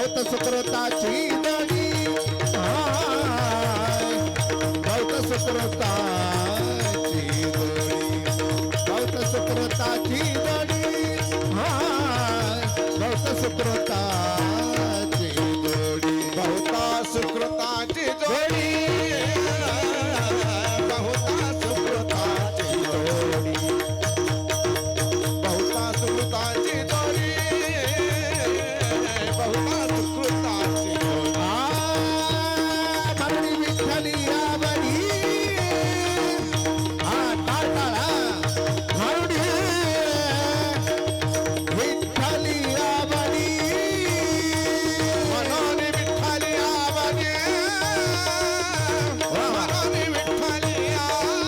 भवत सुकृताची दडी भवत सुकृताची दडी भवत सुकृताची दडी भवत सुकृताची दडी बहुता सुकृताची जोडी बहुता सुकृताची जोडी बहुता सुकृताची जोडी बहुता सुकृताची जोडी मारुडी विठ्ठली आवडी टाळा मारुडी विठ्ठली आवडी मनोनी विठ्ठली आवडी मनोनी विठ्ठली आवडी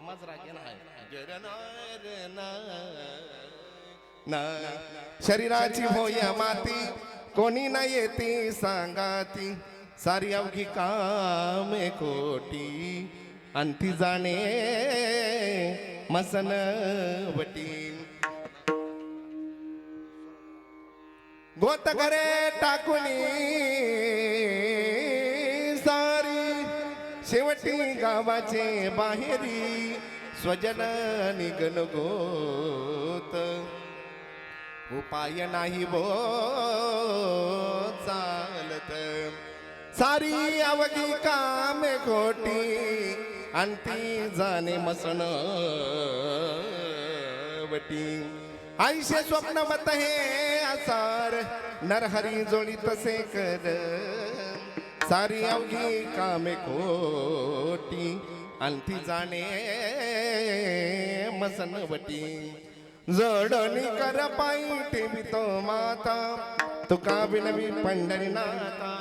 माझ रागेन आहे शरीराची होय माती कोणी नाही येते सांगाती सारी अवघी कामे कोटी अंती जाणे मसन वटी गोत करे टाकुनी सारी शेवटी गावाचे बाहेरी स्वजन निघन गोत उपाय नाही बो चालत सारी अवघी कामे खोटी अंती जाणे मसन वटी आईशे स्वप्नवत हे आसार नरहरी जोडी तसे कर सारी अवघी कामे खोटी अंती जाणे मसनवटी जडणी कर पायी ठेवितो माता तुका विनवी पंढरीनाथा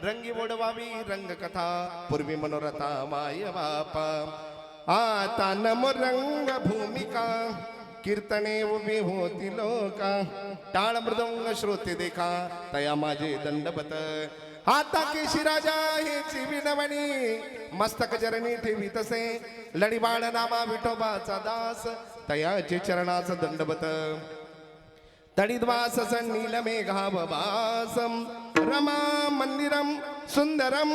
रंगी ओढवावी रंगकथा पूर्वी मनोरथा माय बापा आता नमो रंग भूमिका कीर्तने उभी होती लोका टाळ मृदंग श्रोते देखा तया माझे दंडवत आता केशी राजा हेची विनवणी मस्तक चरणी ठेवी तसे लढीबाळ नामा विठोबाचा दास तयाचे चरणाच दंडवत तडिद्वास नील मेघाववासम रमा मंदिरम सुंदरम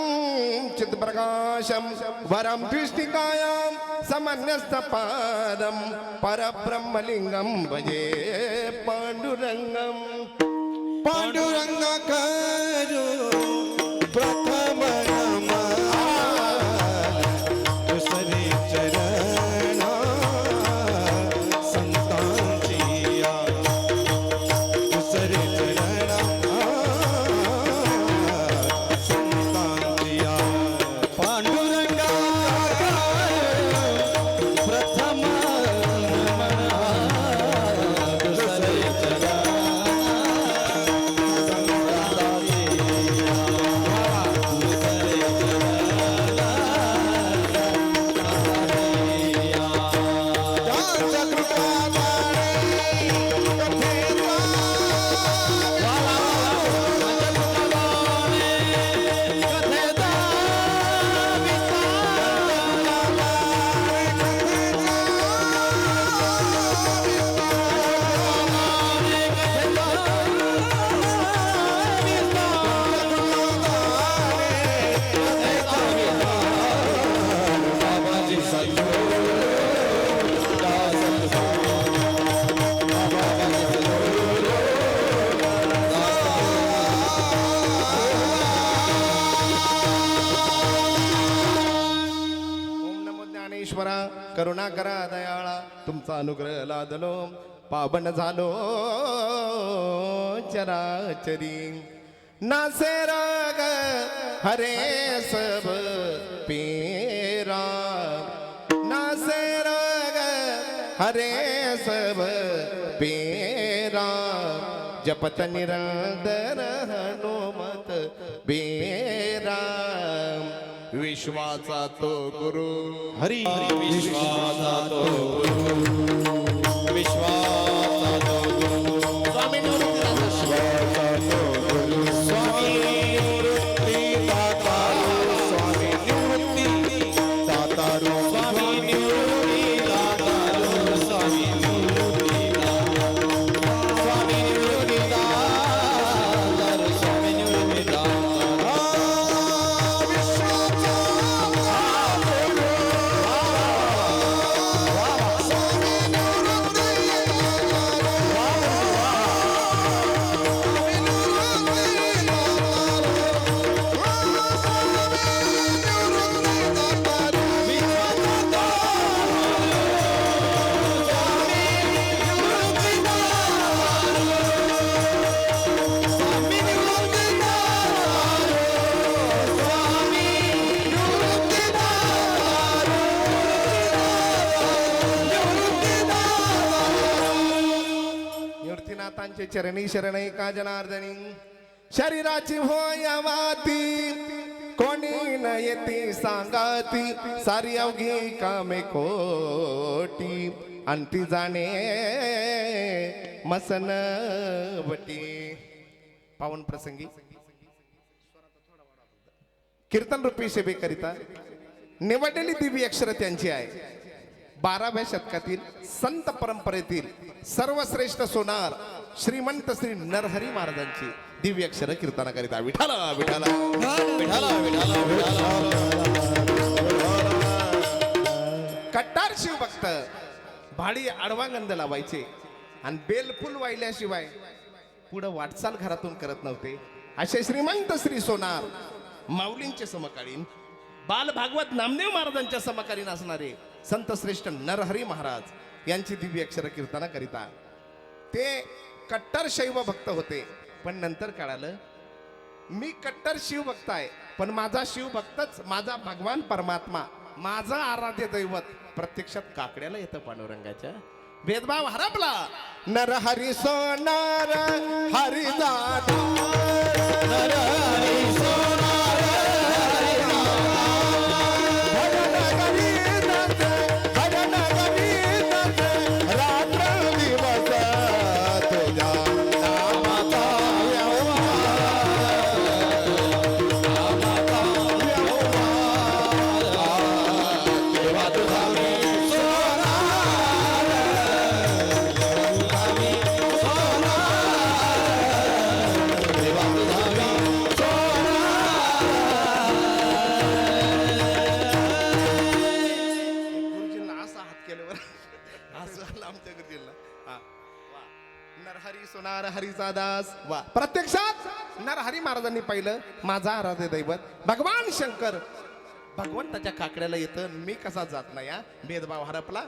चित्प्रकाशम वरम दृष्टिकायाम समन्यस्तपादम परब्रह्मलिंगम भजे पांडुरंगम पांडुरंग करू प्रथम नमः दुसरे चरण संतांची या दुसरे चरण संतांची या पांडुरंगा प्रथम नमः दुसरे चरण करुणा करा दयाळा तुमचा अनुग्रह लादलो पावन झालो चराचरी नासे राग हरे सब पेरा नासे राग हरे सब पेरा जपत निरंतर हनुमत बेरा विश्वाचा तो गुरु हरी विश्वासा तो गुरु विश्वासा तो गुरु स्वामी निवृत्तीनाथ विश्वासा तो गुरु स्वामी निवृत्ती दातारू स्वामी निवृत्ती दातारू स्वामी निवृत्ती दातारू स्वामी निवृत्ती दातारू स्वामी निवृत्ती दातारू स्वामी निवृत्ती दातारू निवृत्तीनाथांचे चरणी शरण एका जनार्दनी शरीराची होय माती कोणी न येती सांगाती सारी अवघी कामे कोटी आणि ती जाणे मसनवटी. पावन प्रसंगी कीर्तन रूपी सेवेकरिता निवडलेली दिव्य अक्षर त्यांची आहे. 12व्या शतकातील संत परंपरेतील सर्वश्रेष्ठ सोनार श्रीमंत श्री नरहरी महाराजांची दिव्य अक्षर कीर्तनाकरिता विठाला विठाला विठाला विठाला विठाला. कट्टार शिवभक्त भाडी आडवा गंध लावायचे आणि बेलफुल वाहिल्याशिवाय पुढे वाटचाल घरातून करत नव्हते. असे श्रीमंत श्री सोनार माऊलींचे समकालीन बाल भागवत नामदेव महाराजांच्या समकालीन असणारे संत श्रेष्ठ नरहरी महाराज यांची दिव्य अक्षर कीर्तना करिता ते कट्टर शैव भक्त होते. पण नंतर कळालं मी कट्टर शिव भक्त आहे, पण माझा शिव भक्तच माझा भगवान परमात्मा माझा आराध्य दैवत प्रत्यक्षात काकड्याला येतं पांडुरंगाच्या. भेदभाव हरपला. नरहरी सोनार हरी दादा नरहरी सोनार हरी भजन करीत भजन करीत रात्र दिवस तुझ्या नामाचा तेव्हा तुझा मी गुरुजींना असा हात केल्यावर असं आलं आमच्या गुरुजींना. हा, वा. नरहरी सोनार हरीचा दास. वा. प्रत्यक्षात नरहरी महाराजांनी पाहिलं माझा आराध्य दैवत भगवान शंकर भगवंताच्या काकड्याला येतं, मी कसा जात नाही. हा भेदभाव हरपला,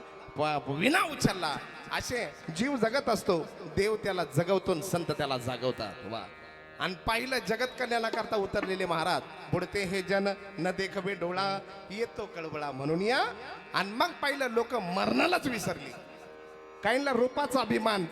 विना उचलला. असे जीव जगत असतो, देव त्याला जगवतो आणि संत त्याला जागवतात. वा. आणि पाहिलं जगत कल्याणा करता उतरलेले महाराज बुडते हे जन न देखवे डोळा येतो कळवळा म्हणून या. आणि मग पाहिलं लोक मरणालाच विसरली. काहींना रूपाचा अभिमान,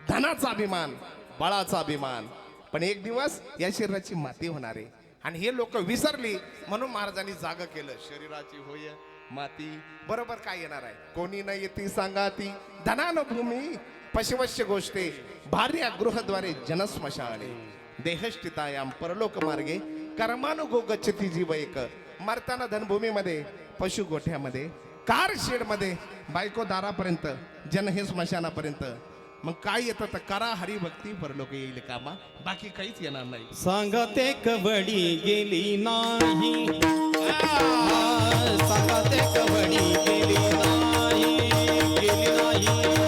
धनाचा अभिमान, बळाचा अभिमान, पण एक दिवस या शरीराची माती होणार आहे. आणि हे लोक विसरली म्हणून महाराजांनी जाग केलं. शरीराची होय माती बरोबर काय येणार आहे. कोणी न येती सांगाती धनान भूमी पशवश्य गोष्टे भार्या गृहद्वारे जनस्मशाने देहस्थितायाम परलोक मार्गे कर्मानुगो गच्छती जीव एक. मरताना धनभूमीमध्ये, पशु गोठ्यामध्ये, कार शेड मध्ये, बायको दारापर्यंत, जन हे स्मशानापर्यंत. मग काय येतं तर करा हरिभक्ती परलोक येईल कामा, बाकी काहीच येणार नाही. सांगते कवडी गेली नाही, सांगते कवडी गेली नाही, गेली नाही.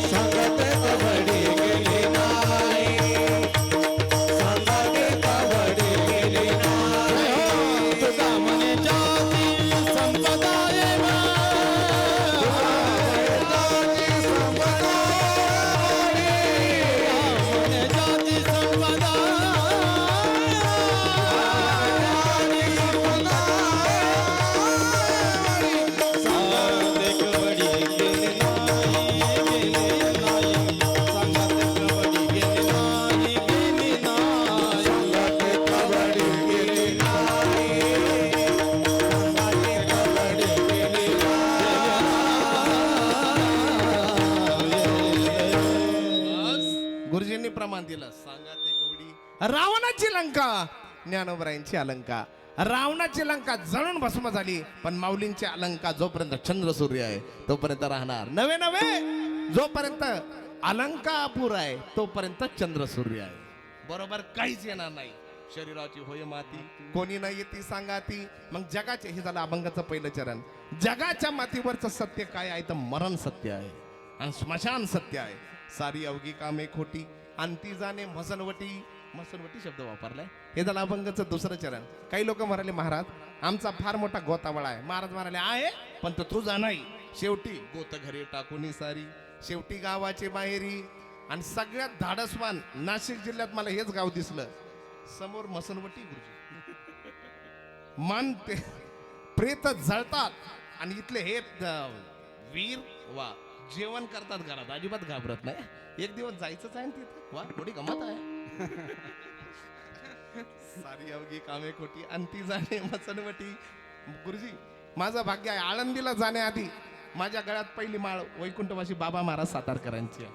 सांगते कवडी गेली नाही, सांगते कवडी गेली नाही. तुझा म्हणे जाती संपदाय गुरुजींनी प्रमाण दिलं. सांगा ते कवडी रावणाची लंका, ज्ञानोबरायांची अलंका. रावणाची लंका जळून भस्म झाली, पण माऊलींची अलंका जोपर्यंत चंद्र सूर्य आहे तोपर्यंत राहणार. नवे नवे जोपर्यंत अलंका अपुरा आहे तोपर्यंत चंद्र सूर्य आहे. बरोबर काहीच येणार नाही. शरीराची होय माती कोणी नाही येती सांगाती. मग जगाचे, हे झालं अभंगाचं पहिलं चरण. जगाच्या मातीवरचं सत्य काय आहे तर मरण सत्य आहे आणि स्मशान सत्य आहे. सारी अवघी कामे खोटी आणि ती जाणे मसनवटी. मसनवटी शब्द वापरलाय. हे झालं अभंगाचं दुसरं चरण. काही लोक म्हणाले महाराज आमचा फार मोठा गोतावळा आहे. महाराज म्हणाले आहे पण तो तुझा नाही. शेवटी गोत घरी टाकून सारी, शेवटी गावाची बाहेरी. आणि सगळ्यात धाडसवान नाशिक जिल्ह्यात मला हेच गाव दिसलं. समोर मसनवटी गुरुजी मन ते प्रेत जळतात आणि इथले हे वीर वा जेवण करतात घरात, अजिबात घाबरत नाही. एक दिवस जायचंच आहे ना तिथे. वा थोडी गमत आहे. सारी अवघी कामे खोटी अंती जाणे मचनवटी. गुरुजी माझं भाग्य आहे आळंदीला जाण्याआधी माझ्या गळ्यात पहिली माळ वैकुंठवासी बाबा महाराज सातारकरांची आहे.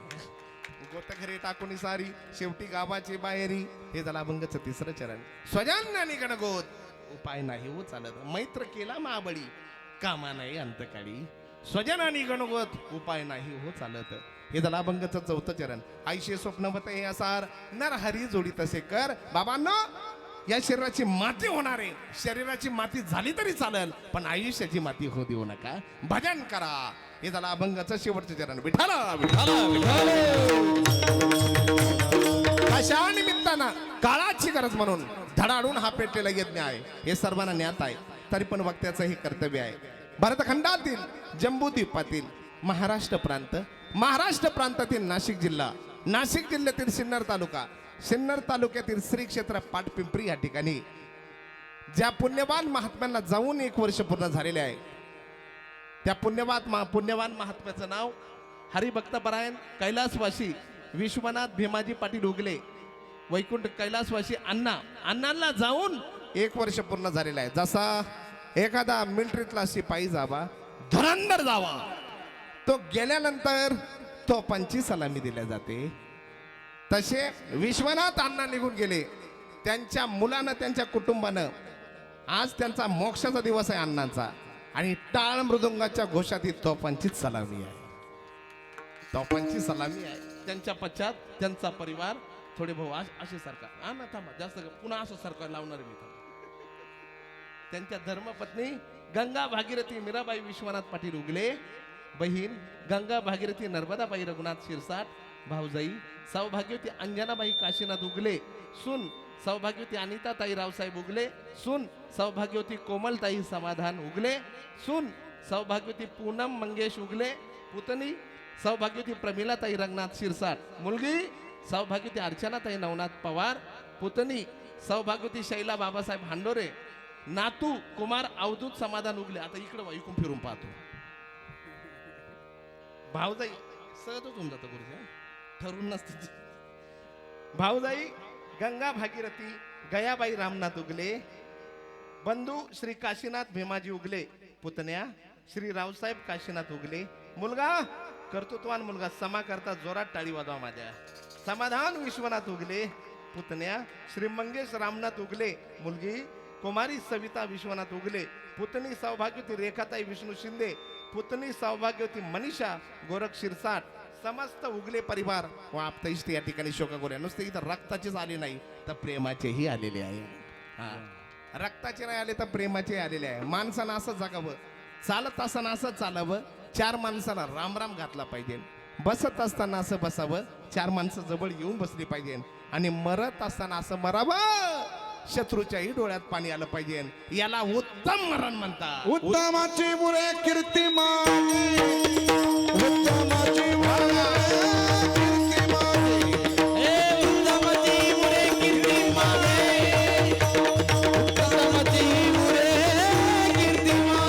गोत घरी टाकून सारी शेवटी गावाची बाहेरी. हे झालं अभंगाचं तिसरं चरण. स्वजान्यानी गणगोत उपाय नाही हो चालत. मैत्र केला महाबळी कामा नाही अंतकाळी. स्वजनानी गणगोत उपाय नाही हो चालत. हे झालं अभंगाचं चौथं चरण. आईशे स्वप्नवत हे असार नरहरी जोडी तसे कर. बाबांनो या शरीराची माती होणार आहे. शरीराची माती झाली तरी चालेल पण आयुष्याची माती होऊ देऊ नका. भजन करा. हे झालं अभंगाचं शेवटचं चरण. विठाला विठाला कशा निमित्तानं काळाची गरज म्हणून धडाडून हा पेटलेला यज्ञ आहे. हे सर्वांना ज्ञात आहे तरी पण वक्त्याचं हे कर्तव्य आहे. भारतखंडातील जम्बूद्वीपातील महाराष्ट्र प्रांतातील नाशिक जिल्हा, नाशिक जिल्ह्यातील सिन्नर तालुक्यातील श्री क्षेत्र पाटपिंपरी या ठिकाणी ज्या पुण्यवान महात्म्यांना जाऊन 1 वर्ष पूर्ण झालेले आहे त्या पुण्यवान महात्म्याचं नाव हरिभक्तपरायण कैलासवासी विश्वनाथ भीमाजी पाटील उगले वैकुंठ कैलासवासी अण्णांना जाऊन 1 वर्ष पूर्ण झालेलं आहे. जसा एखादा मिलिटरीतला शिपाई जावा धुरंधर जावा तो गेल्यानंतर तो पंची सलामी दिल्या जाते. तसे विश्वनाथ अण्णा निघून गेले. त्यांच्या मुलानं त्यांच्या कुटुंबानं आज त्यांचा मोक्षाचा दिवस आहे अण्णांचा आणि टाळ मृदुंगाच्या घोषात तोफांचीच सलामी आहे. तोफांची सलामी आहे. त्यांच्या पश्चात त्यांचा परिवार थोडे भाऊ असे सरकार हा ना थांबा जास्त पुन्हा असं सरकार लावणार मी थांबा. त्यांच्या धर्मपत्नी गंगा भागीरथी मीराबाई विश्वनाथ पाटील उगले, बहीण गंगा भागीरथी नर्मदाबाई रघुनाथ शिरसाट, भाऊजाई सौभाग्यवती अंजनाबाई काशीनाथ उगले, सून सौभाग्यवती अनिताताई रावसाहेब उगले, सून सौभाग्यवती कोमलताई समाधान उगले, सून सौभाग्यवती पूनम मंगेश उगले, पुतणी सौभाग्यवती प्रमिलाताई रंगनाथ शिरसाट, मुलगी सौभाग्यवती अर्चनाताई नवनाथ पवार, पुतणी सौभाग्यवती शैला बाबासाहेब हांडोरे, नातू कुमार अवधूत समाधान उगले. आता इकडं ऐकून फिरून पाहतो. भाऊजाई सहजच होऊन जातं गुरुजी ठरून नसते. भाऊजाई गंगा भागीरथी गयाबाई रामनाथ उगले, बंधू श्री काशीनाथ भीमाजी उगले, पुतण्या श्री रावसाहेब काशीनाथ उगले, मुलगा कर्तृत्वान मुलगा समा करता जोरात टाळी वाजवा माझ्या, समाधान विश्वनाथ उगले, पुतण्या श्री मंगेश रामनाथ उगले, मुलगी कुमारी सविता विश्वनाथ उगले, पुतणी सौभाग्यवती रेखाताई विष्णू शिंदे, पुतणी सौभाग्यवती मनीषा गोरख शिरसाट, समस्त उगले परिवार व आप्तइष्ट या ठिकाणी शोकागोऱ्या. नुसते इथं रक्ताचेच आले नाही तर प्रेमाचेही आलेले आहे. हा रक्ताचे नाही आले तर प्रेमाचे आलेले आहे. माणसानं असं जगावं, चालत असताना असं चालावं, 4 माणसाला राम राम घातला पाहिजे, बसत असताना असं बसावं, 4 माणसं जवळ येऊन बसली पाहिजे आणि मरत असताना असं मरावं, शत्रूच्याही डोळ्यात पाणी आलं पाहिजे. याला उत्तम मरण म्हणतात. उत्तमाची मुळे कीर्तिमान, उत्तमाची मुळे कीर्तिमान, हे उत्तमाची मुळे कीर्तिमान, उत्तमाची मुळे कीर्तिमान.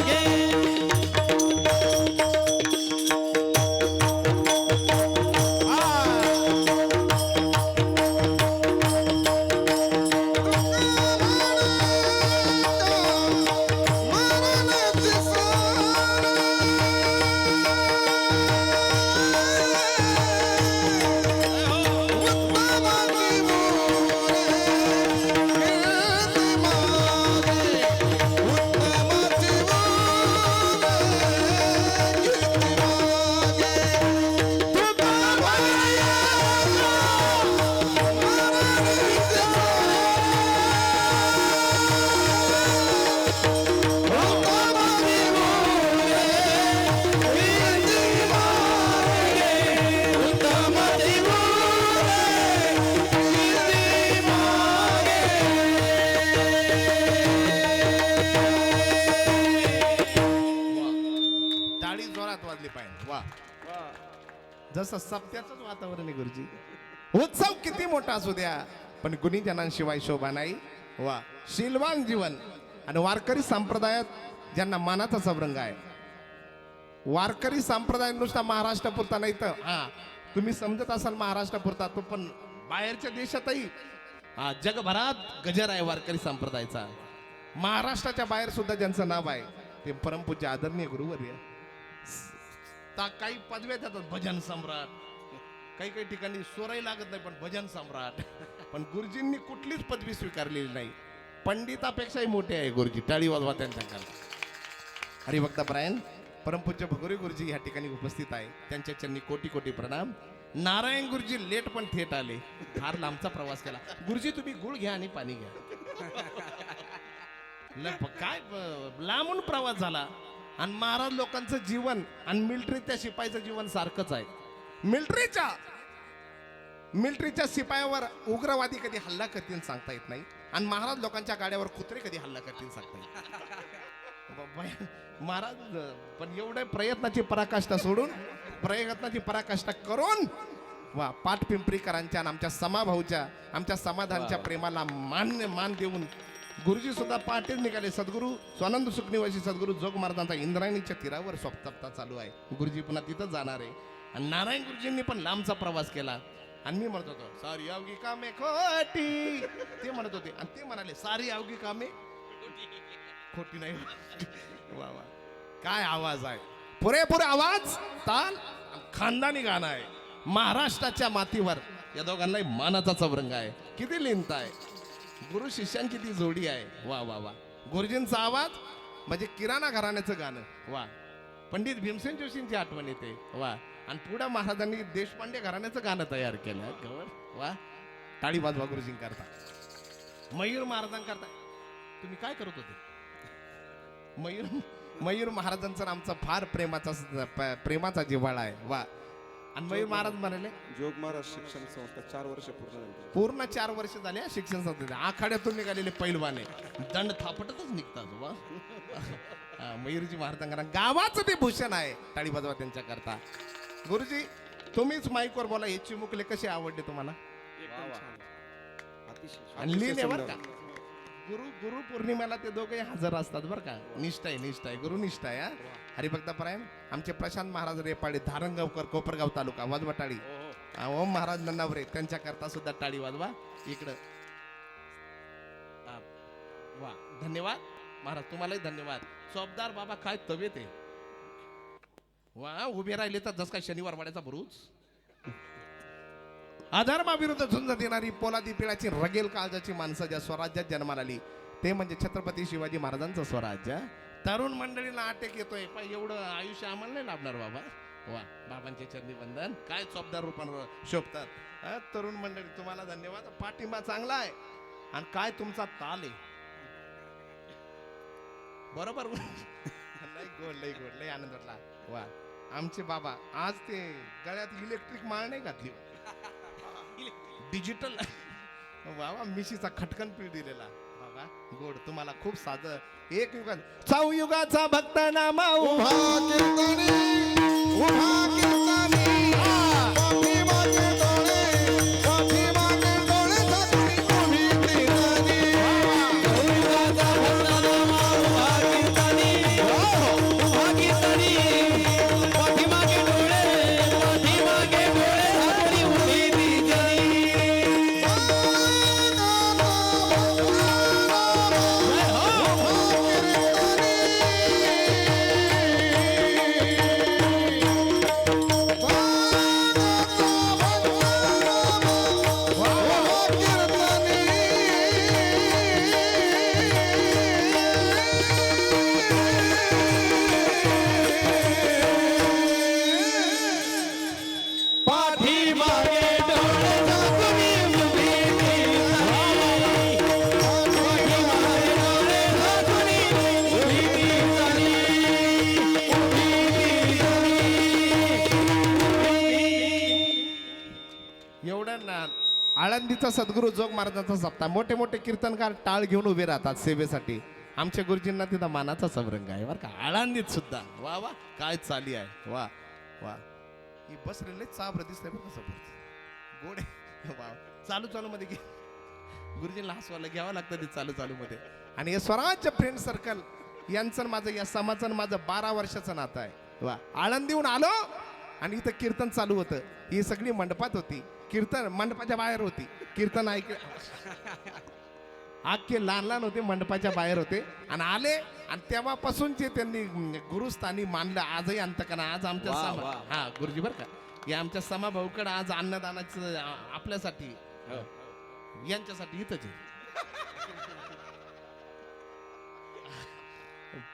जसं सप्त्याचंच वातावरण आहे गुरुजी. उत्सव किती मोठा असू द्या पण गुणीजनांशिवाय शोभा नाही. वा शीलवान जीवन. आणि वारकरी संप्रदायात ज्यांना मानाचा सवरंग आहे, वारकरी संप्रदाय नुसता महाराष्ट्रापुरता नाही तर तुम्ही समजत असाल महाराष्ट्रापुरता, तो पण बाहेरच्या देशातही जगभरात गजर आहे वारकरी संप्रदायाचा. महाराष्ट्राच्या बाहेर सुद्धा ज्यांचं नाव आहे ते परमपूज्य आदरणीय गुरुवर्य. काही पदव्या देतात, भजन सम्राट. काही ठिकाणी स्वरही लागत नाही पण भजन सम्राट. पण गुरुजींनी कुठलीच पदवी स्वीकारलेली नाही. पंडितापेक्षाही मोठे आहे गुरुजी. टाळी वाजवा त्यांच्याकडे. हरिभक्त परायण परमपूज्य भगोरी गुरुजी या ठिकाणी उपस्थित आहे. त्यांच्या चरणी कोटी कोटी प्रणाम. नारायण गुरुजी लेट पण थेट आले. फार लांबचा प्रवास केला. गुरुजी तुम्ही गुळ घ्या आणि पाणी घ्या. काय लांबून प्रवास झाला. आणि महाराज लोकांचं जीवन आणि मिलिटरीच्या शिपाईचं जीवन सारखंच आहे. मिलिटरीच्या शिपायावर उग्रवादी कधी हल्ला करतील सांगता येत नाही. आणि महाराज लोकांच्या गाड्यावर कुत्रे कधी हल्ला करतील सांगता येत नाही. महाराज पण एवढ्या प्रयत्नाची पराकाष्ठा सोडून, प्रयत्नाची पराकाष्ठा करून वा पाटपिंपरीकरांच्या आणि आमच्या समाभाऊच्या, आमच्या समाधानच्या प्रेमाला मान देऊन गुरुजी सुद्धा पहाटेच निघाले. सद्गुरू स्वानंद सुखनिवासी सद्गुरू जोग महाराजांचा इंद्रायणीच्या तीरावर सप्ताह चालू आहे. गुरुजी पुन्हा तिथं जाणार आहे. आणि नारायण गुरुजींनी पण लांबचा प्रवास केला. आणि मी म्हणत होतो सारी अवघी कामे खोटी, ते म्हणत होते. आणि ते म्हणाले सारी अवघी कामे खोटी नाही. वा वा, काय आवाज आहे. पुरेपूर आवाज, ताल, खानदानी गाणं आहे. महाराष्ट्राच्या मातीवर या दोघांनाही मानाचा चौरंग आहे. किती लिहित आहे. गुरु शिष्यांची ती जोडी आहे. वा वा वा. गुरुजींचा आवाज म्हणजे किराणा घराण्याचं गाणं. वा. पंडित भीमसेन जोशींची आठवण येते. वा. आणि पुढे महाराजांनी देशपांडे घराण्याचं गाणं तयार केलं. गवर वा. टाळी वाजवा गुरुजींकरता. मयूर महाराजांकरता तुम्ही काय करत होते. मयूर महाराजांचा आमचा फार प्रेमाचा जिव्हाळा आहे. वा. आणि मयूर महाराज म्हणाले जोग महाराज शिक्षण संस्था 4 वर्ष पूर्ण झाली. पूर्ण 4 वर्ष झाले शिक्षण संस्थेत. आखाड्यातून निघालेले पैलवाने दंड थापटतच निघतात. वा. मयूरजी महाराजांना गावाचं ते भूषण आहे. टाळी वाजवा त्यांच्या करता. गुरुजी तुम्हीच माईकवर बोला. हे चिमुकले कसे आवडले तुम्हाला. आणि लिहिले बरं का. गुरु पौर्णिमेला ते दोघे हजर असतात बरं का. निष्ठा आहे गुरुनिष्ठा आहे. हरिभक्त परायण आमचे प्रशांत महाराज रेपाडे धारणगावकर कोपरगाव तालुका वाजवा टाळी. ओम महाराज नन्नावरे त्यांच्या करता सुद्धा टाळी वाजवा. इकडं वा. धन्यवाद महाराज, तुम्हालाही धन्यवाद. चौबदार बाबा काय तवे ते वा. उभे राहिले तर जस काय शनिवार वाड्याचा बुरुज. अधर्माविरुद्ध झुंज देणारी पोलादी पिळाची रगेल काळजाची माणसं ज्या स्वराज्यात जन्माला आली ते म्हणजे छत्रपती शिवाजी महाराजांचं स्वराज्य. तरुण मंडळीला अटॅक येतोय पण एवढं आयुष्य आम्हाला नाही लाभणार बाबा. वा. बाबांचे चरणी वंदन. काय चोपदार रूपांवर शोभतात. तरुण मंडळी तुम्हाला धन्यवाद. पाठिंबा चांगला आहे. आणि काय तुमचा ताल आहे. बरोबर. लई आनंद वाटला. वा. आमचे बाबा आज ते गळ्यात इलेक्ट्रिक माळ नाही घातली, डिजिटल. बाबा मिशीचा खटकन पीळ दिलेला. बाबा गोड. तुम्हाला खूप साधं. एक युगात चौ युगाचा भक्त नामा उभा कीर्तनी, उभा कीर्तनी, पाठीमागे डोळे, पाठीमागे डोळे झाकून उभी कीर्तनी. उभा कीर्तनी, उभा कीर्तनी, पाठीमागे डोळे, पाठीमागे डोळे झाकून उभी कीर्तनी. आळंदीचा सद्गुरू जोग महाराजांचा सप्ताह. मोठे मोठे कीर्तनकार टाळ घेऊन उभे राहतात सेवेसाठी. आमच्या गुरुजींना तिथं मानाचा संरंग आहे बरं का. आळंदीत सुद्धा. वा वा. काय चाली आहे. वा वा. ही बस रेल्वे चाबर दिसते बरं का समोर. गोड आहे. वा. चालू मध्ये घे. गुरुजींना हसवायला घ्यावं लागतं ते चालू मध्ये. आणि हे स्वराज्य फ्रेंड सर्कल यांचं माझं, या समाजाचं माझं 12 वर्षाचं नातं आहे. वा. आळंदीहून आलो आणि इथं कीर्तन चालू होतं. ही सगळी मंडपात होती. कीर्तन मंडपाच्या बाहेर होती कीर्तन ऐक अख्खे लहान लहान होते मंडपाच्या बाहेर होते आणि आले आणि तेव्हापासूनचे त्यांनी गुरुस्थानी मानलं आजही अंतकना आज आमच्या वा, समा वा. हा गुरुजी बरं का या आमच्या समा भाऊकडे आज अन्नदानाचं आपल्यासाठी यांच्यासाठी इथंच आहे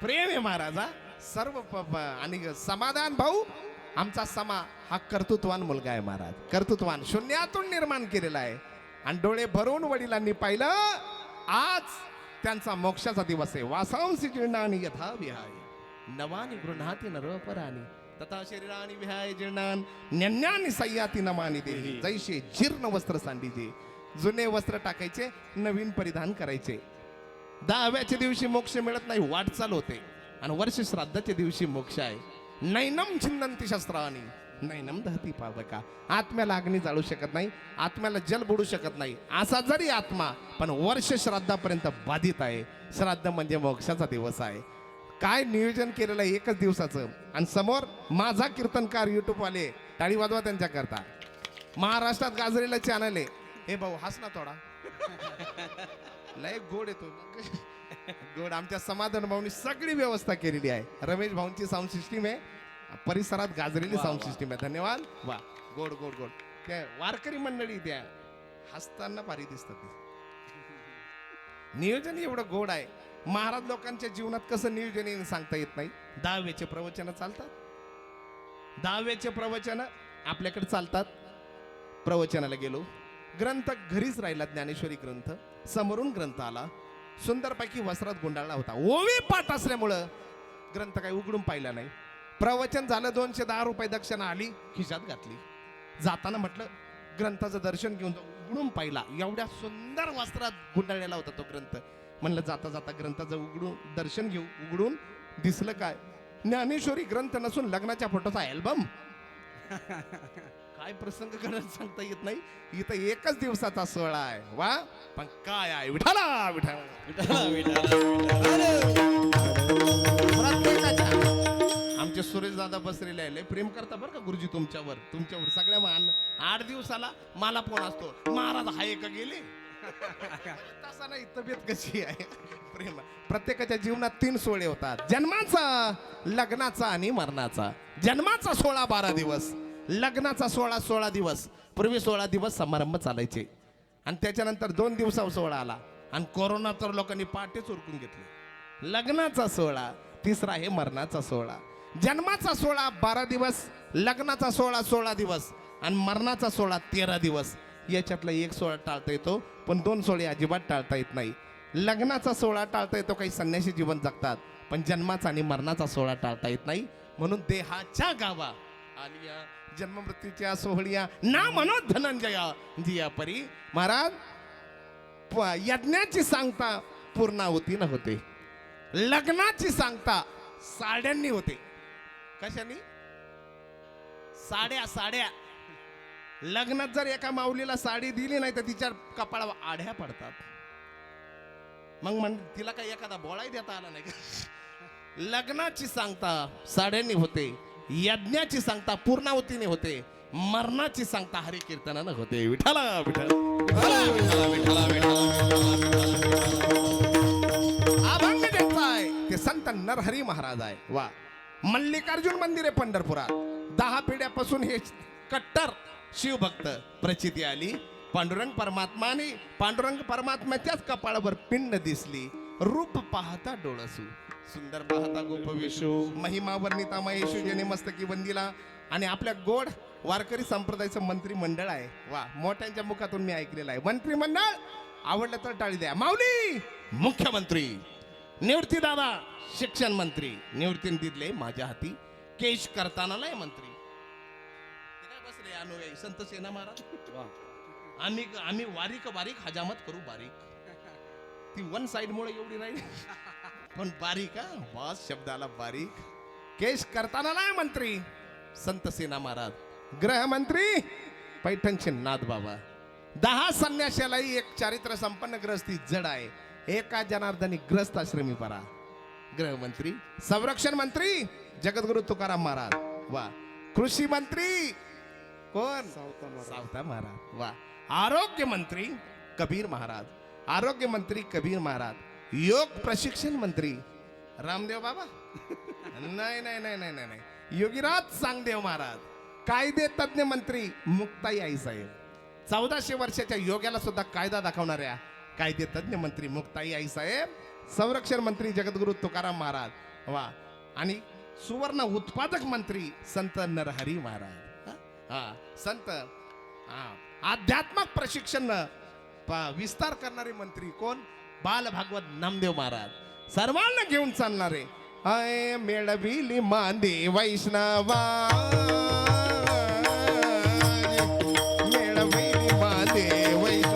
प्रेम आहे महाराजा सर्व आणि समाधान भाऊ आमचा समा हा कर्तृत्वान मुलगा आहे महाराज कर्तृत्वान शून्यातून निर्माण केलेला आहे आणि डोळे भरून वडिलांनी पाहिलं आज त्यांचा मोक्षाचा दिवस आहे वासांसी जीर्णानी यथा विहाय नवानी गृहाती नरोपरानी तथा शरीरानी विहाय जीर्णान न्यन्यानी सय्याती नमानी देही जैसे जीर्ण वस्त्र सांडीचे जुने वस्त्र टाकायचे नवीन परिधान करायचे 10व्याच्या दिवशी मोक्ष मिळत नाही वाटचाल होते आणि वर्ष श्राद्धाच्या दिवशी मोक्ष आहे नैनम छिन्नंती शस्त्रानी नैनम दहती पावका आत्म्याला अग्नी जाळू शकत नाही आत्म्याला जल बुडू शकत नाही असा जरी आत्मा पण वर्ष श्राद्धापर्यंत बाधित आहे श्राद्ध म्हणजे मोक्षाचा दिवस आहे काय नियोजन केलेलं आहे एकच दिवसाचं आणि समोर माझा कीर्तनकार युट्यूब वाले टाळी वाजवा त्यांच्या करता महाराष्ट्रात गाजलेलं चॅनल आहे हे भाऊ हस ना थोडा लय गोड येतो गोड आमच्या समाधान भाऊनी सगळी व्यवस्था केलेली आहे रमेश भाऊंची साऊंड सिस्टीम आहे परिसरात गाजलेली साऊंड सिस्टीम आहे धन्यवाद वा गोड गोड गोड त्या वारकरी मंडळी त्या हसताना भारी दिसतात नियोजन एवढं गोड आहे महाराज लोकांच्या जीवनात कसं नियोजन येईल सांगता येत नाही 10वेचे प्रवचन चालतात 10वेचे प्रवचन आपल्याकडे चालतात प्रवचनाला गेलो ग्रंथ घरीच राहिला ज्ञानेश्वरी ग्रंथ समोरून ग्रंथ आला सुंदरपैकी वस्त्रात गुंडाळला होता ओवी पाठ असल्यामुळं ग्रंथ काही उघडून पाहिला नाही प्रवचन झालं 210 रुपये दक्षिणा आली खिशात घातली जाताना म्हटलं ग्रंथाचं दर्शन घेऊन उघडून पाहिला एवढ्या सुंदर वस्त्रात गुंडाळलेला होता तो ग्रंथ म्हणलं जाता जाता ग्रंथाचं उघडून दर्शन घेऊ उघडून दिसलं काय ज्ञानेश्वरी ग्रंथ नसून लग्नाच्या फोटोचा अल्बम काय प्रसंग घडत सांगता येत नाही इथं एकच दिवसाचा सोहळा आहे वा पण काय आहे विठाला विठाला प्रत्येकाच्या आमचे सुरेश दादा बसलेले आहे लय प्रेम करता बरं का गुरुजी तुमच्यावर सगळ्या मान 8 दिवसाला मला फोन असतो महाराज हाय का गेले तसा नाही तब्येत कशी आहे प्रेम प्रत्येकाच्या जीवनात 3 सोहळे होतात जन्माचा लग्नाचा आणि मरणाचा जन्माचा 16-12 दिवस लग्नाचा 16 दिवस पूर्वी 16 दिवस समारंभ चालायचे आणि त्याच्यानंतर 2 दिवसावर सोहळा आला आणि कोरोना तर लोकांनी पाटेच उरकून घेतले लग्नाचा सोहळा तिसरा आहे मरणाचा सोहळा जन्माचा 12 दिवस लग्नाचा 16 दिवस आणि मरणाचा 13 दिवस याच्यातला एक सोहळा टाळता येतो पण 2 सोहळे अजिबात टाळता येत नाही लग्नाचा सोहळा टाळता येतो काही संन्यासी जीवन जगतात पण जन्माचा आणि मरणाचा सोहळा टाळता येत नाही म्हणून देहाच्या गावा आलिया जन्म मृत्यूच्या सोहळ्या ना म्हणो धनंजया जिया परी महाराज यज्ञाची सांगता पूर्णाहुतीनं होते लग्नाची सांगता साड्यांनी होते कशानी साड्या लग्नात जर एका माऊलीला साडी दिली नाही तर तिच्या कपाळावर आढ्या पडतात मग तिला काही एखादा बोळाही देता आला नाही का लग्नाची सांगता साड्यांनी होते यज्ञाची सांगता पूर्णावतीने होते मरणाची सांगता हरी कीर्तनानं होते विठाला अभंग ज्यांचा आहे ते संत नरहरी महाराज आहे वा मल्लिकार्जुन मंदिर आहे पंढरपुरात 10 पिढ्यापासून हे कट्टर शिवभक्त प्रचिती आली पांडुरंग परमात्म्याच्याच कपाळावर पिंड दिसली रूप पाहता डोळसू सुंदर पाहता गोप विशू महिमा वर्णिता महेशू जेने मस्तकी वंदिला आणि आपल्या गोड वारकरी संप्रदायाचं मंत्रिमंडळ आहे वा मोठ्यांच्या मुखातून मी ऐकलेलं आहे मंत्रिमंडळ आवडलं तर टाळी द्या माऊली मुख्यमंत्री निवृत्ती दादा शिक्षण मंत्री निवृत्तीने दिले माझ्या हाती केश करताना लय मंत्री काय बसले अनुयायी संत सेना महाराज आम्ही बारीक हजामत करू बारीक ती 1 साइड मुळे एवढी राहिली पण बारीक बस शब्दाला बारीक केश करताना लय मंत्री संत सेना महाराज गृहमंत्री पैठणचे नाथ बाबा 10 संन्याशालाही एक चारित्र्य संपन्न ग्रस्ती जड आहे एका जनार्दनी ग्रस्त आश्रमी परा गृहमंत्री संरक्षण मंत्री जगद्गुरु तुकाराम महाराज वा कृषी मंत्री कोण सावता महाराज. सावता महाराज वा. आरोग्य मंत्री कबीर महाराज, आरोग्य मंत्री कबीर महाराज. योग प्रशिक्षण मंत्री रामदेव बाबा नाही नाही नाही नाही नाही नाही योगीराज सांगदेव महाराज. कायदे तज्ञ मंत्री मुक्ताई आई साहेब. 1400 वर्षाच्या योग्याला सुद्धा कायदा दाखवणाऱ्या कायदे तज्ञ मंत्री मुक्ताई आई साहेब. संरक्षण मंत्री जगद्गुरु तुकाराम महाराज वा. आणि सुवर्ण उत्पादक मंत्री संत नरहरी महाराज. हा संत आध्यात्मक प्रशिक्षण विस्तार करणारे मंत्री कोण बाल भागवत नामदेव महाराज. सर्वांना घेऊन चालणारे आय मेळविली मांदे वैष्णवा मेळविली मांदे वैष्णवा.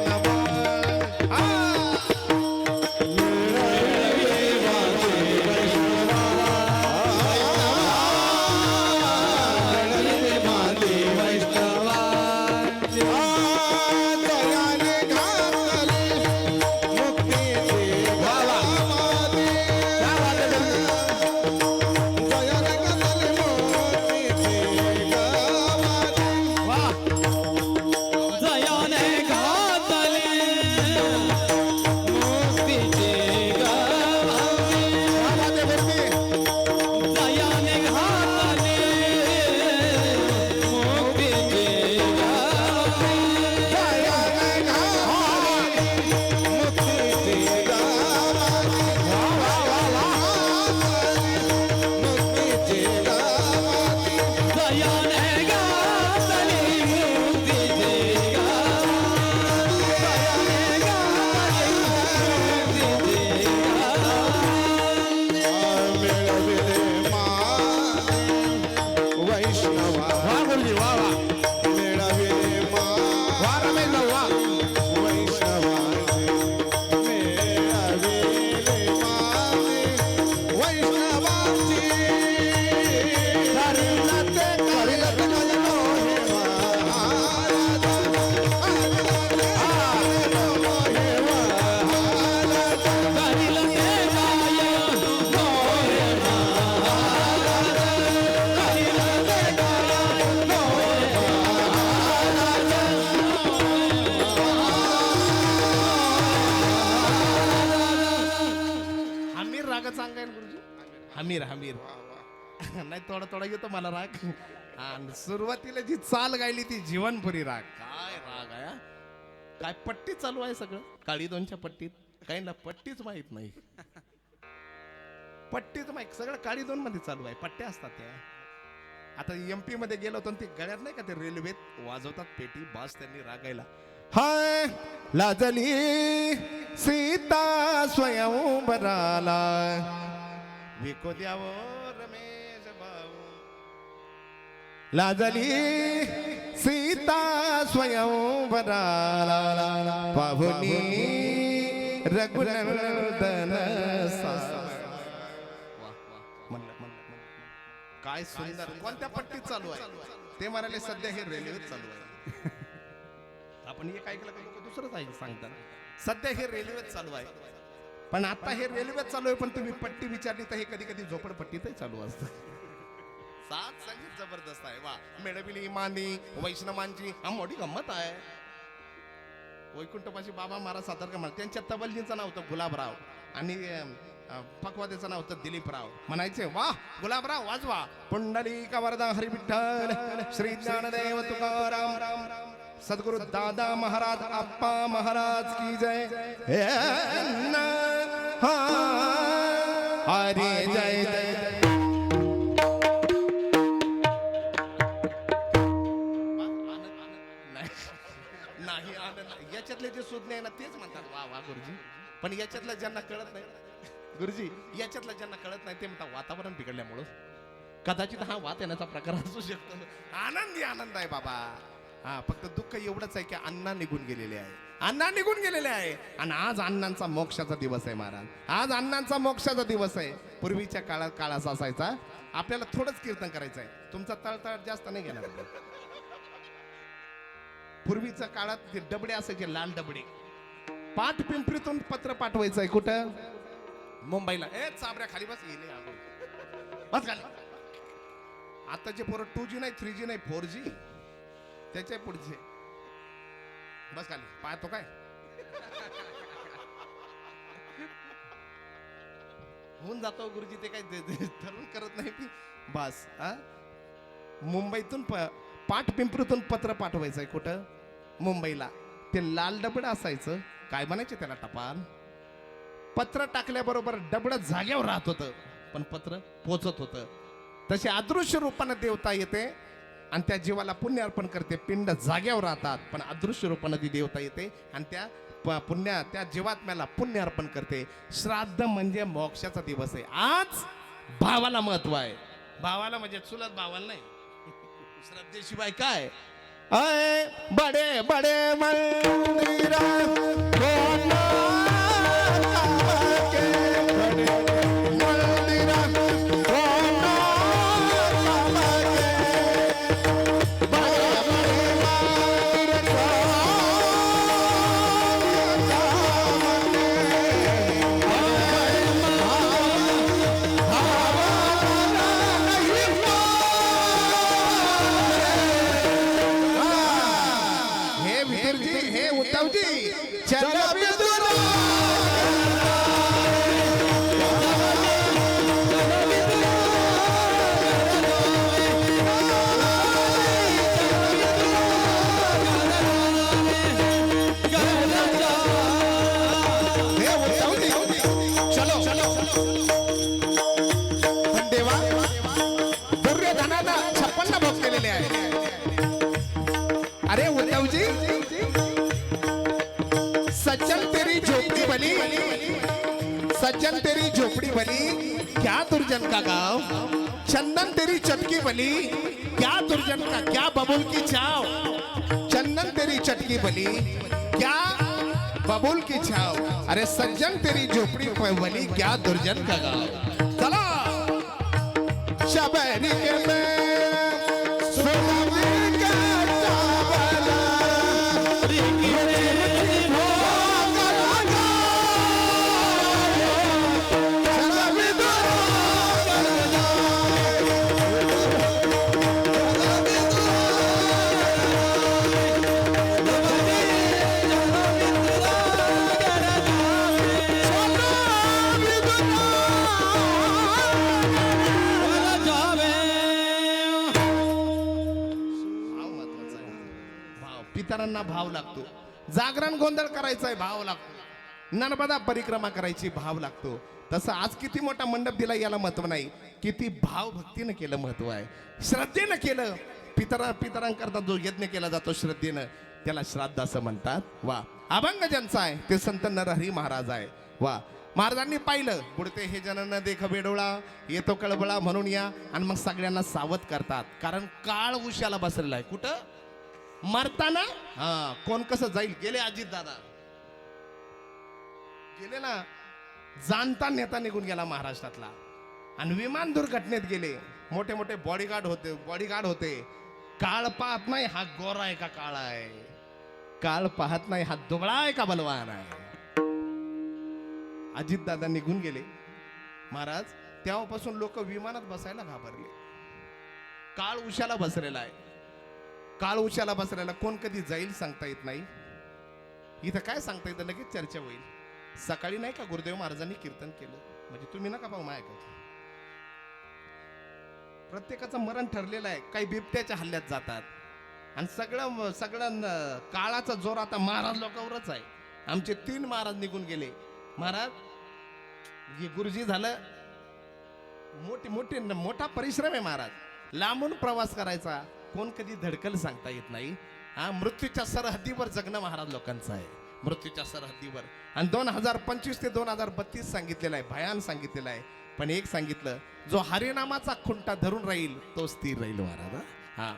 जयाने घातले मुक्तीचे गावे. जयाने घातले मुक्तीचे गावे. जयाने घातले मुक्तीचे वैष्णवा वा गुरुजी वा वा मेळविले मा वा रमेश भाऊ, वा. वैष्णवाचे मेळविले माते वैष्णवाची करिलत करिलत गजनो हे महाराज करिल ते गायन मोरे हमीर राग सांगाय ना गुरुजी. हमीर हमीर नाही थोडा थोडा येतो मला राग. आणि सुरुवातीला जी चाल गायली ती जीवनपुरी राग. काय राग आहे हा? काय पट्टी चालू आहे सगळं काळी दोनच्या पट्टीत. काहींना पट्टीच माहित नाही. पट्टीच माहित सगळं काळी दोन मध्ये चालू आहे. पट्ट्या असतात त्या. आता MP मध्ये गेलो होतो ते गळ्यात नाही का ते रेल्वेत वाजवतात पेटी बास त्यांनी रागायला. हाय लाजली सीता स्वयंवराला विको द्यावो रमेश भाऊ. लाजली सीता स्वयंवराला पाहुनी रघुनंदन काय सुंदर. कोणत्या पट्टीत चालू आहे ते म्हणाले सध्या हे रेल्वेत चालू आहे. आपण एक ऐकलं का लोक दुसरंच ऐक सांगतात सध्या हे रेल्वेत चालू आहे. पण आता हे रेल्वेत चालू आहे पण तुम्ही पट्टी विचारली तर हे कधी कधी झोपडपट्टीतही चालू असतं. सात संगीत जबरदस्त आहे वा. मेळविली मांदी वैष्णवांची हा मोठी गंमत आहे. वैकुंठपाशी बाबा महाराज सातारकर महाराज त्यांच्या तबलजींचं नाव होतं गुलाबराव आणि पकवाद्याचं नाव होतं दिलीपराव. म्हणायचे वा गुलाबराव वाजवा. पुंडलिक वरदा हरी विठ्ठल श्री ज्ञानदेव तुकाराम सद्गुरु दादा महाराज आप्पा महाराज की जय. हरे जय जय. नाही आनंद याच्यातले जे सुज्ञ आहे ना तेच म्हणतात वा वा गुरुजी. पण याच्यातलं ज्यांना कळत नाही गुरुजी याच्यातलं ज्यांना कळत नाही ते म्हणतात वातावरण बिघडल्यामुळं कदाचित हा वात येण्याचा प्रकार असू शकतो. आनंदी आनंद आहे बाबा. हा फक्त दुःख एवढंच आहे की अण्णा निघून गेलेले आहे. अण्णा निघून गेलेले आहे आणि आज अण्णांचा मोक्षाचा दिवस आहे महाराज. आज अण्णांचा मोक्षाचा दिवस आहे. पूर्वीच्या काळात काळ असा असायचा आपल्याला थोडंच कीर्तन करायचं आहे. तुमचा तळतळ जास्त नाही घेणार. पूर्वीच्या काळात ते डबडे असायचे लाल डबडे. पाठ पिंपरीतून पत्र पाठवायचंय कुठं मुंबईला. ए चाबऱ्या खाली बस येईल बस खाली. आताचे पोरं 2G नाही 3G नाही 4G त्याच्या पुढचे बस खाली पाहतो काय होऊन जातो गुरुजी ते काय ठरवून करत नाही की बस हा मुंबईतून पाठ पिंपरीतून पत्र पाठवायचंय कुठं मुंबईला ते लाल डबड असायचं काय म्हणायचे त्याला टपाल पत्र टाकल्याबरोबर डबड जागेवर राहत होतं पण पत्र पोचत होतं तशी अदृश्य रूपानं देवता येते आणि त्या जीवाला पुण्य अर्पण करते पिंड जाग्यावर राहतात पण अदृश्य रूपानं ती देवता येते आणि त्या पुण्य त्या जीवात्म्याला पुण्य अर्पण करते श्राद्ध म्हणजे मोक्षाचा दिवस आहे आज भावाला महत्व आहे भावाला म्हणजे चुलत भावाला नाही श्रद्धेशिवाय काय अय बडे बडे मंदिर अरे उद्धव जी सज्जन तेरी झोपड़ी बनी सज्जन तेरी झोपड़ी बनी क्या दुर्जन का गांव चंदन तेरी चटकी बनी क्या दुर्जन का क्या बबुल की छाव चंदन तेरी चटकी बनी क्या बबुल की छाव अरे सज्जन तेरी झोपड़ी बनी क्या दुर्जन का गांव चलो शबरी के में पितरांना भाव लागतो जागरण गोंधळ करायचा आहे भाव लागतो नर्मदा परिक्रमा करायची भाव लागतो तसं आज किती मोठा मंडप दिला याला महत्व नाही किती भाव भक्तीनं केलं महत्व आहे श्रद्धेनं केलं पितरांकरता जो यज्ञ केला जातो श्रद्धेनं त्याला श्राद्ध असं म्हणतात वा अभंग ज्यांचा आहे ते संत नरहरी महाराज आहे वा महाराजांनी पाहिलं पुढते हे जनन देख बेडोळा येतो कळबळा म्हणून या आणि मग सगळ्यांना सावध करतात कारण काळ उशाला बसलेला आहे कुठं मरताना हा कोण कसं जाईल गेले अजित दादा गेले ना जाणता नेता निघून गेला महाराष्ट्रातला आणि विमान दुर्घटनेत गेले मोठे मोठे बॉडीगार्ड होते काळ पाहत नाही हा गोरा आहे का काळा आहे काळ पाहत नाही हा दुबळा आहे का बलवान आहे अजित दादा निघून गेले महाराज तेव्हापासून लोक विमानात बसायला घाबरले काळ उशाला बसलेला आहे काळ उशाला बसलेला कोण कधी जाईल सांगता येत नाही इथं काय सांगता येतं लगेच चर्चा होईल सकाळी नाही का गुरुदेव महाराजांनी कीर्तन केलं म्हणजे तुम्ही नका पाहू माया प्रत्येकाचं मरण ठरलेलं आहे काही बिबट्याच्या हल्ल्यात जातात आणि सगळं काळाचा जोर आता महाराज लोकांवरच आहे आमचे 3 महाराज निघून गेले महाराज गुरुजी झालं मोठा परिश्रम आहे महाराज लांबून प्रवास करायचा कोण कधी धडकल सांगता येत नाही हा मृत्यूच्या सरहद्दीवर जगणं महाराज लोकांचं आहे मृत्यूच्या सरहद्दीवर आणि 2025 ते 2032 सांगितलेलं आहे भयान सांगितलेलं आहे पण एक सांगितलं जो हरिनामाचा खुंटा धरून राहील तो स्थिर राहील महाराज हा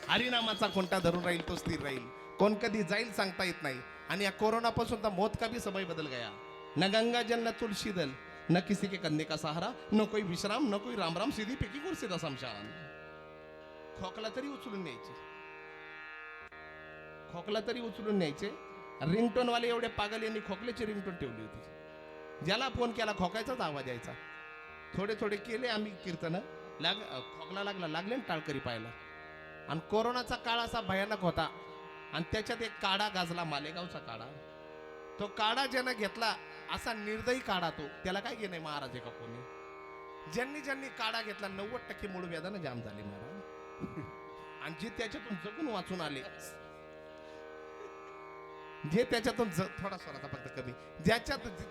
हरिनामाचा खुंटा धरून राहील तो स्थिर राहील कोण कधी जाईल सांगता येत नाही आणि या कोरोना पासून तर मौत का भी समय बदल गया न गंगा जल न तुलसी दल न किसी के कंधे का सहारा न कोई विश्राम न कोई राम राम सीधी पिकी कुर्सी दा शमशान खोकला तरी उचलून न्यायचे खोकला तरी उचलून न्यायचे रिंगटोन वाले एवढे पागल यांनी खोकल्याची रिंगटोन ठेवली होती ज्याला फोन केला खोकायचाच आवाज यायचा थोडे थोडे केले आम्ही कीर्तन खोकला लागले टाळकरी पाहायला आणि कोरोनाचा काळ असा भयानक होता आणि त्याच्यात एक काढा गाजला, मालेगावचा काढा. तो काढा ज्यानं घेतला असा निर्दयी काढा तो, त्याला काय घेणे महाराज आहे का कोणी. ज्यांनी ज्यांनी काढा घेतला 90% मूळ व्याधानं जाम झाली महाराज. आणि जे त्याच्यातून जगून वाचून आले, जे त्याच्यातून थोडा स्वराचा फक्त कमी,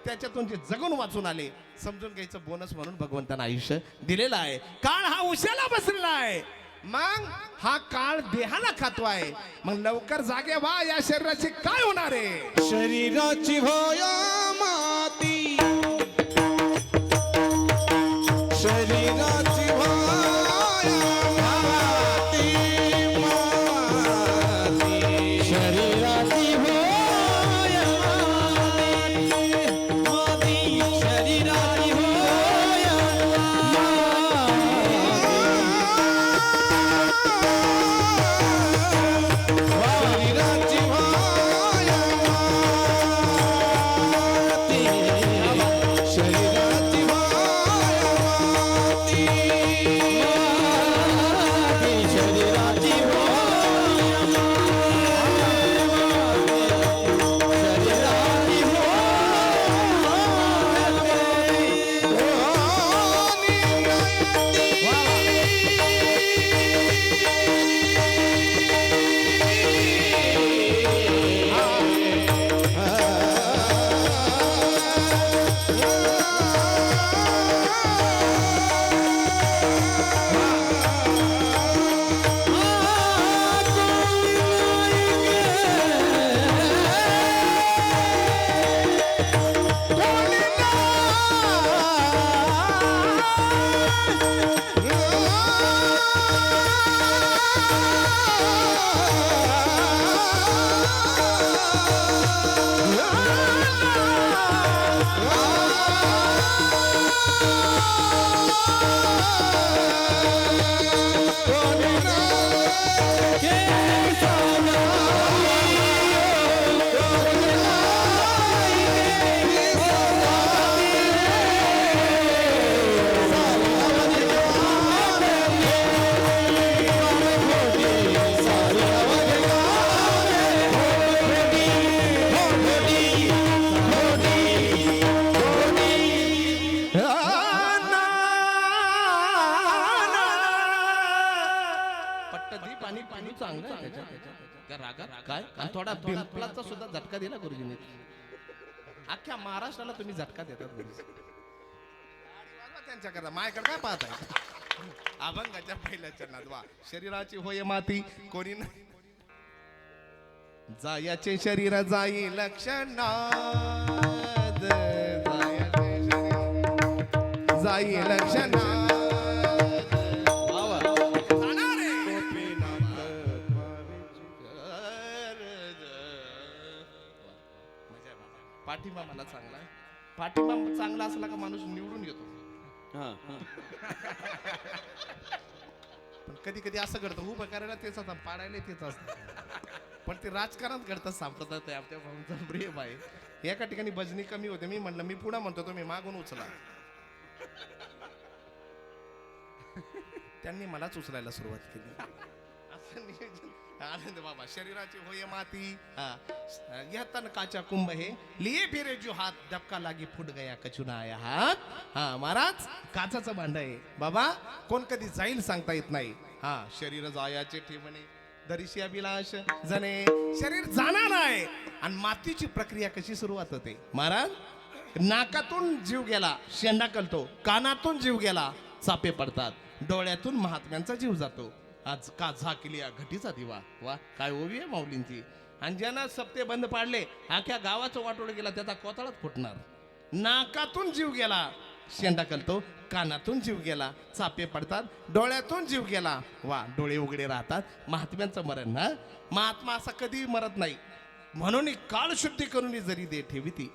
त्याच्यातून जे जगून वाचून आले, समजून घ्यायचं बोनस म्हणून भगवंतानं आयुष्य दिलेलं आहे. काळ हा उशाला बसलेला आहे, मग हा काळ देहाला खातो आहे. मग लवकर जागे व्हा, या शरीराची काय होणार आहे. शरीराची होय माती, शरीराची होय माती, माती. शरीराची होय माती, शरीराची होय शरीराची होय माती, शरीराची होय माती. शरीराची पट्टदीप आणि पाणी चांगलं आहे त्याच्यात. त्या रागात काय आणि थोडा पिंपलाचा सुद्धा झटका दिला गुरुजींनी. अख्ख्या महाराष्ट्राला तुम्ही झटका देतात गुरुजी. त्यांच्याकरता माझ्याकडे काय पाहत आहे. अभंगाच्या पहिल्या चरणात वा. शरीराची होय माती कोणी नाही, जायाचे शरीर जाई लक्षणात, जाई लक्षणात. पाठिंबा मला चांगला आहे. पाठिंबा चांगला असला का माणूस निवडून येतो. पण कधी कधी असं घडतं, उभं करायला तेच असतं, पाडायला तेच असतं. पण ते राजकारणात घडतं. सांप्रदाय आपल्या भाऊंचा प्रेम आहे. एका ठिकाणी भजनी कमी होते, मी म्हणलं मी पुन्हा म्हणतो तुम्ही मागून उचला. त्यांनी मलाच उचलायला सुरुवात केली. असं नियोजन. आनंद बाबा. शरीराची होय माती, यह तन काचा कुंभ है, लिए फिरे जो हात, डबका लागी फुट गया कचुना आया हात. हा महाराज, काचाचं भांड आहे बाबा, कोण कधी जाईल सांगता येत नाही. हा शरीर जायाचे ठेवणे, दरिशी अभिलाष जने. शरीर जाणार आहे आणि मातीची प्रक्रिया कशी सुरुवात होते महाराज. नाकातून जीव गेला शेंडा कलतो, कानातून जीव गेला चापे पडतात, डोळ्यातून महात्म्यांचा जीव जातो. आज का झाकली घटीचा दिवा. वा काय ओवी आहे माऊलींची. आणि ज्यानं सप्ते बंद पाडले, अख्ख्या गावाचं वाटोळ गेला, त्याचा कोतळाच फुटणार. नाकातून जीव गेला शेंडा कलतो, कानातून जीव गेला चापे पडतात, डोळ्यातून जीव गेला वा डोळे उघडे राहतात. महात्म्यांचं मरण ना, महात्मा असा कधी मरत नाही. म्हणून काळ शुद्धी करून जरी दे ठेवी ती,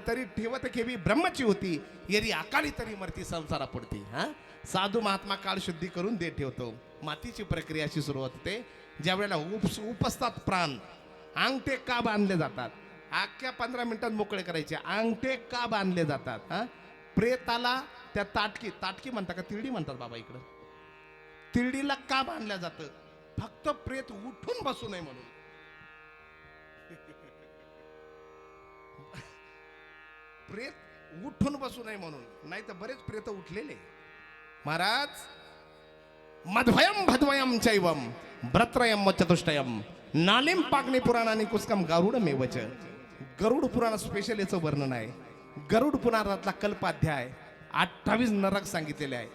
तरी ठेवत खेवी ब्रह्मची होती, येरी अकाली तरी मरती संसारा पडती. हा साधू महात्मा काळ शुद्धी करून दे ठेवतो. मातीची प्रक्रिया अशी सुरुवात होते, ज्या वेळेला उपसतात प्राण, अंगठे का बांधले जातात. अख्ख्या 15 मिनिटात मोकळे करायचे. अंगठे का बांधले जातात. हा प्रेताला त्या ताटकी म्हणतात का तिरडी म्हणतात बाबा इकडं, तिरडीला का बांधल्या जातं. फक्त प्रेत उठून बसू नये म्हणून. प्रेत उठून बसू नये म्हणून, नाही तर बरेच प्रेत उठलेले. महाराज, मध्वयम भद्वयम चैवम भ्रत्रयम चतुष्टयम नालिम पाग्नि पुराणाने कुस्कम गरुड मेवच. गरुड पुराण स्पेशल याचं वर्णन आहे. गरुड पुराणातला कल्पाध्याय 28 नरक सांगितलेले आहे.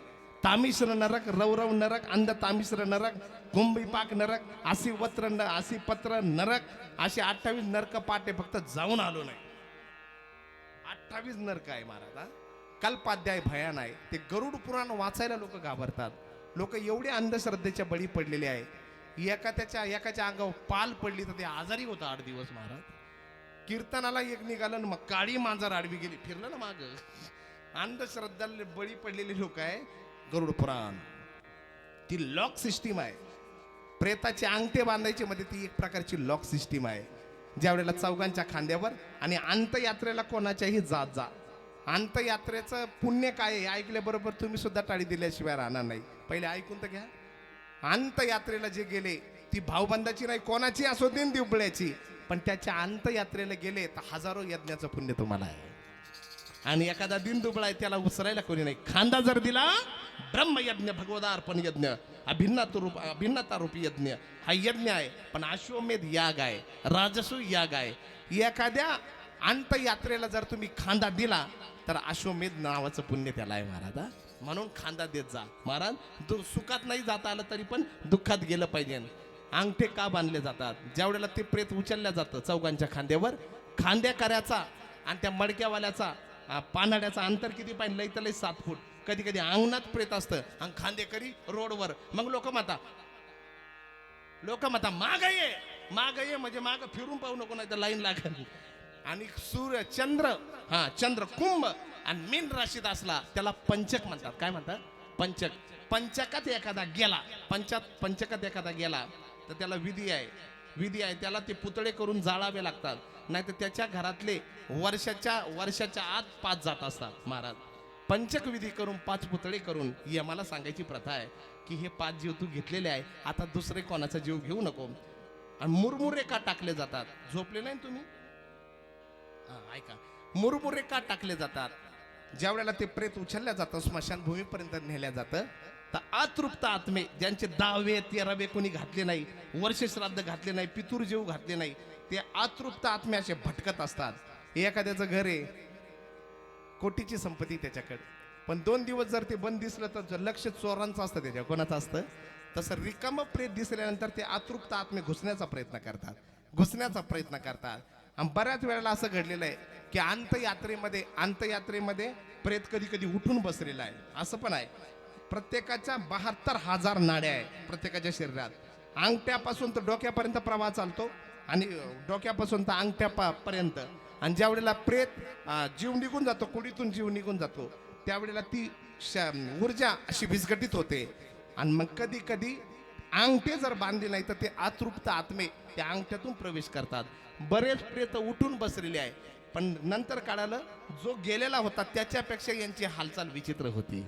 तामिश्र नरक, रौरव नरक, अंध तामिश्र नरक, कुंभीपाक नरक, अशी वत्र अशी पत्र नरक, असे 28 नरक पाटे. फक्त जाऊन आलो नाही. 28 नरक आहे महाराज. हा? कल्पाध्याय भयान आहे. ते गरुड पुराण वाचायला लोक घाबरतात. लोक एवढे अंधश्रद्धेच्या बळी पडलेले आहे. एकाच्या अंगावर पाल पडली तर ते आजारी होता 8 दिवस महाराज. कीर्तनाला एक निघालं मग काळी मांजर आडवी गेली, फिरलं ना माग. अंधश्रद्धाला बळी पडलेले लोक आहे. गरुड पुराण ती लॉक सिस्टीम आहे. प्रेताचे अंगठे बांधायचे मध्ये ती एक प्रकारची लॉक सिस्टीम आहे. ज्या वेळेला चौघांच्या खांद्यावर आणि अंतयात्रेला कोणाच्याही जात जा. अंतयात्रेचं पुण्य काय आहे ऐकल्याबरोबर तुम्ही सुद्धा टाळी दिल्याशिवाय राहणार नाही. पहिले ऐकून तर घ्या. अंतयात्रेला जे गेले ती भाऊबंदाची नाही, कोणाची असो दिन दिवबळ्याची, पण त्याच्या अंतयात्रेला गेले तर हजारो यज्ञाचं पुण्य तुम्हाला आहे. आणि एखादा दिन दुबळा आहे त्याला उसरायला कोणी नाही. खांदा जर दिला, ब्रह्मयज्ञ, भगवदार्पण यज्ञ, अभिन्नता रूपी यज्ञ हा यज्ञ आहे. पण अश्वमेध याग आहे, राजसू याग आहे. एखाद्या अंतयात्रेला जर तुम्ही खांदा दिला तर अश्वमेध नावाचं पुण्य त्याला आहे महाराज. हा? म्हणून खांदा देत जा महाराज. सुखात नाही जाता आलं तरी पण दुःखात गेलं पाहिजे. अंगठे का बांधले जातात? ज्या वेळेला ते प्रेत उचलल्या जातं चौघांच्या खांद्यावर, खांद्या करायचा आणि त्या मडक्यावाल्याचा पानाड्याचा अंतर किती पाहिजे? लई तर लई 7 फूट. कधी कधी अंगणात प्रेत असतं आणि खांदेकरी रोडवर. मग लोक म्हणता माग ये म्हणजे माग फिरून पाहू नको, नाही तर लाईन लागेल. आणि सूर्य चंद्र, चंद्र कुंभ आणि मीन राशीत असला त्याला पंचक म्हणतात. काय म्हणतात? पंचक. पंचकात एखादा गेला तर त्याला विधी आहे. त्याला ते पुतळे करून जाळावे लागतात. नाही तर त्याच्या घरातले वर्षाच्या आत 5 जात असतात महाराज. पंचक विधी करून 5 पुतळे करून यमाला सांगायची प्रथा आहे की हे 5 जीव तू घेतलेले आहे, आता दुसरे कोणाचा जीव घेऊ नको. आणि मुरमुरे का टाकले जातात? झोपले नाही तुम्ही? ऐका, मुरमुरे का टाकले जातात? ज्या वेळेला ते प्रेत उचलल्या जातं, स्मशानभूमीपर्यंत नेल्या जातं, तर अतृप्त आत्मे ज्यांचे 10वे 13वे कोणी घातले नाही, वर्ष श्राद्ध घातले नाही, पितूर जीव घातले नाही, ते अतृप्त आत्मे असे भटकत असतात. एखाद्याचं घर आहे, कोटीची संपत्ती त्याच्याकडे, पण 2 दिवस जर ते बंद दिसलं तर लक्ष चोरांचं असतं, त्याच्या कोणाचं असतं. तसं रिकाम प्रेत दिसल्यानंतर ते अतृप्त आत्मे घुसण्याचा प्रयत्न करतात. आणि बऱ्याच वेळेला असं घडलेलं आहे की अंतयात्रेमध्ये प्रेत कधी कधी उठून बसलेला आहे. असं पण आहे. प्रत्येकाच्या 72,000 नाड्या आहे प्रत्येकाच्या शरीरात. अंगठ्यापासून तर डोक्यापर्यंत प्रवाह चालतो आणि डोक्यापासून तर अंगठ्यापर्यंत. आणि ज्या वेळेला प्रेत जीव निघून जातो, कुडीतून जीव निघून जातो, त्यावेळेला ती ऊर्जा अशी विस्घटित होते. आणि मग कधी कधी अंगठे जर बांधले नाही तर ते अतृप्त आत्मे त्या अंगठ्यातून प्रवेश करतात. बरेच प्रेत उठून बसलेले आहे, पण नंतर कळालं जो गेलेला होता त्याच्यापेक्षा यांची हालचाल विचित्र होती.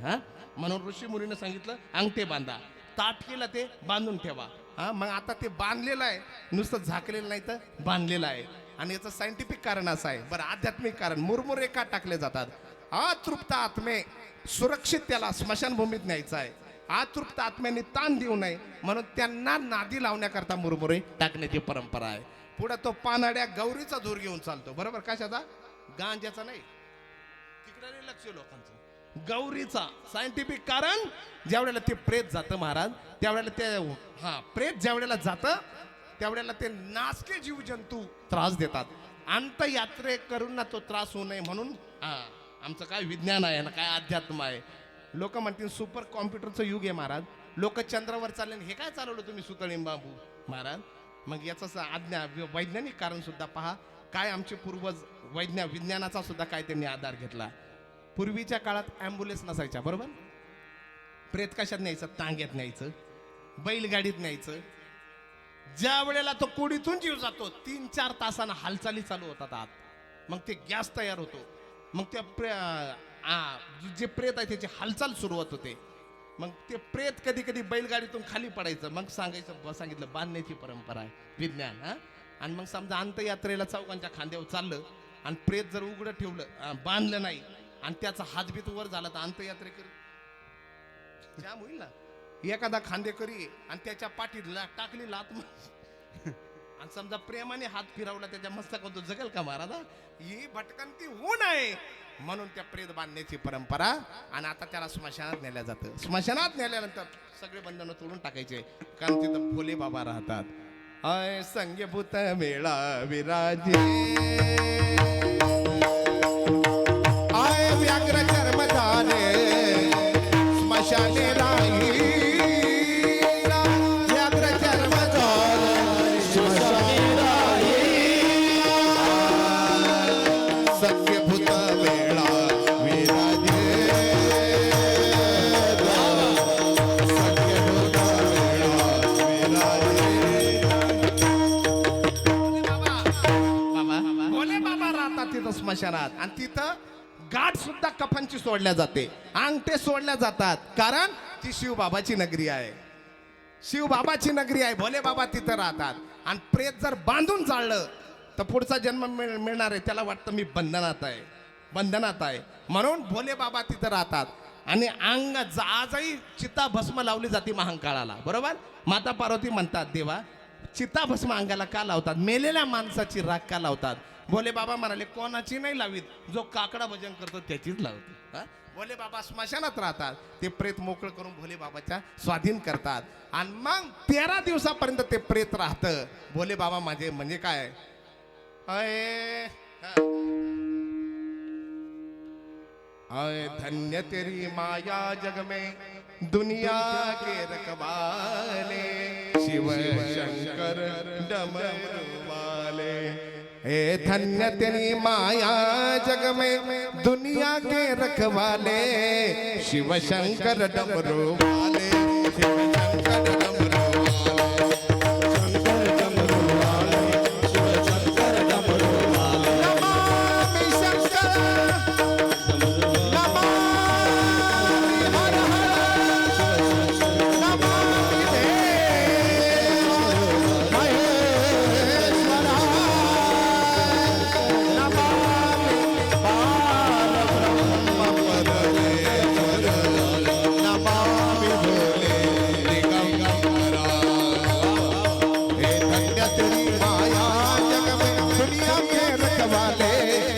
म्हणून ऋषी मुनीने सांगितलं अंगठे बांधा, ताट केलं ते बांधून ठेवा. मग आता ते बांधलेलं आहे, नुसतं झाकलेलं नाही तर बांधलेलं आहे. आणि याचं सायंटिफिक कारण असं आहे. बरं, आध्यात्मिक कारण. मुरमुरे का टाकले जातात? अतृप्त आत्मे सुरक्षित त्याला स्मशानभूमीत न्यायचं आहे. अतृप्त आत्म्यांनी ताण देऊ नये म्हणून त्यांना नादी लावण्याकरता मुरमुरे टाकण्याची परंपरा आहे. पुढे तो पानाड्या गौरीचा धूर घेऊन चालतो. बरोबर, कशाचा? गांजाचा नाही. तिकडे लक्ष लोकांचं. गौरीचा. सायंटिफिक कारण, ज्या वेळेला ते प्रेत जातं महाराज, त्यावेळेला ते प्रेत ज्या वेळेला जातं त्यावेळेला ते नासके जीवजंतू त्रास देतात. अंतयात्रे करून ना तो त्रास होऊ नये म्हणून आमचं काय विज्ञान आहे ना, काय अध्यात्म आहे. लोक म्हणतील सुपर कॉम्प्युटरचं युग आहे महाराज. लोक चंद्रावर चालले, हे काय चालवलं तुम्ही सुतळी बाबू महाराज? मग याचं वैज्ञानिक कारण सुद्धा पहा. काय आमचे पूर्वज विज्ञानाचा सुद्धा काय त्यांनी आधार घेतला. पूर्वीच्या काळात ॲम्ब्युलन्स नसायच्या. बरोबर, प्रेत कशात न्यायचं? तांग्यात न्यायचं, बैलगाडीत न्यायचं. ज्या वेळेला तो कोडीतून जीव जातो 3-4 तासांना हालचाली चालू होतात आत. मग ते गॅस तयार होतो. मग त्या जे प्रेत आहे त्याची हालचाल सुरुवात होते. मग ते प्रेत कधी कधी बैलगाडीतून खाली पडायचं, मग सांगितलं बांधण्याची परंपरा आहे, विज्ञान. हा, आणि मग समजा अंत्ययात्रेला चौकांच्या खांद्यावर चाललं आणि प्रेत जर उघडं ठेवलं, बांधलं नाही आणि त्याचा हातबीत वर झाला तर अंत्ययात्रेकरी जाम होईल ना. एखादा खांदेकरी आणि त्याच्या पाठीला टाकली लात आणि समजा प्रेमाने हात फिरवला त्याच्या मस्तकावर, तो जगल का महाराजा? ही भटकंती होऊ नये म्हणून त्या प्रेत बांधण्याची परंपरा. आणि आता त्याला स्मशानात नेल्या जातं. स्मशानात नेल्यानंतर सगळे बंधनं तोडून टाकायचे, कारण तिथं भोले बाबा राहतात. आय संगीभूत मेळा विराजे, आय व्याघ्र कर्म झाले स्मशाने राही, व्याघ्र कर्म झाले संगीभूत मेळा विराजे, संगीभूत मेळा विराजे. भोले बाबा राहतात तिथं स्मशानात, आणि तिथं गाठ सुद्धा कफनची सोडल्या जाते, अंगठे सोडल्या जातात, कारण ती शिवबाबाची नगरी आहे. शिवबाबाची नगरी आहे, भोले बाबा तिथं राहतात. आणि प्रेत जर बांधून जाळलं तर पुढचा जन्म मिळणार आहे, त्याला वाटतं मी बंधनात आहे, बंधनात आहे, म्हणून भोले बाबा तिथं राहतात. आणि अंग आजही चिता भस्म लावली जाते महाकाळाला, बरोबर. माता पार्वती म्हणतात, देवा चिता भस्म अंगाला का लावतात, मेलेल्या माणसाची राख का लावतात? भोले बाबा म्हणाले, कोणाची नाही लावीत, जो काकडा भजन करतो त्याचीच लावतो. भोले बाबा स्मशानात राहतात, ते प्रेत मोकळं करून भोले बाबाच्या स्वाधीन करतात. आणि मग 13 दिवसापर्यंत ते प्रेत राहतं. भोले बाबा माझे म्हणजे काय, अय अय धन्य तेरी माया जग में दुनिया के रखवाले, शिव शंकर डमरू वाले. हे धन्य तेरी माया जग में दुनिया के रखवाले, शिव शंकर डमरू वाले, शिव शंकर डमरू वाले, शंकर डमरू वाले, शिव शंकर डमरू वाले. नमामि शंकर, नमामि हर हर, नमामि देव महेश्वरा, नमामि बालब्रह्म परमेश्वर, नमामि भोले दिगंबरा. हे धन्य तेरी माया जग में दुनिया के रखवाले,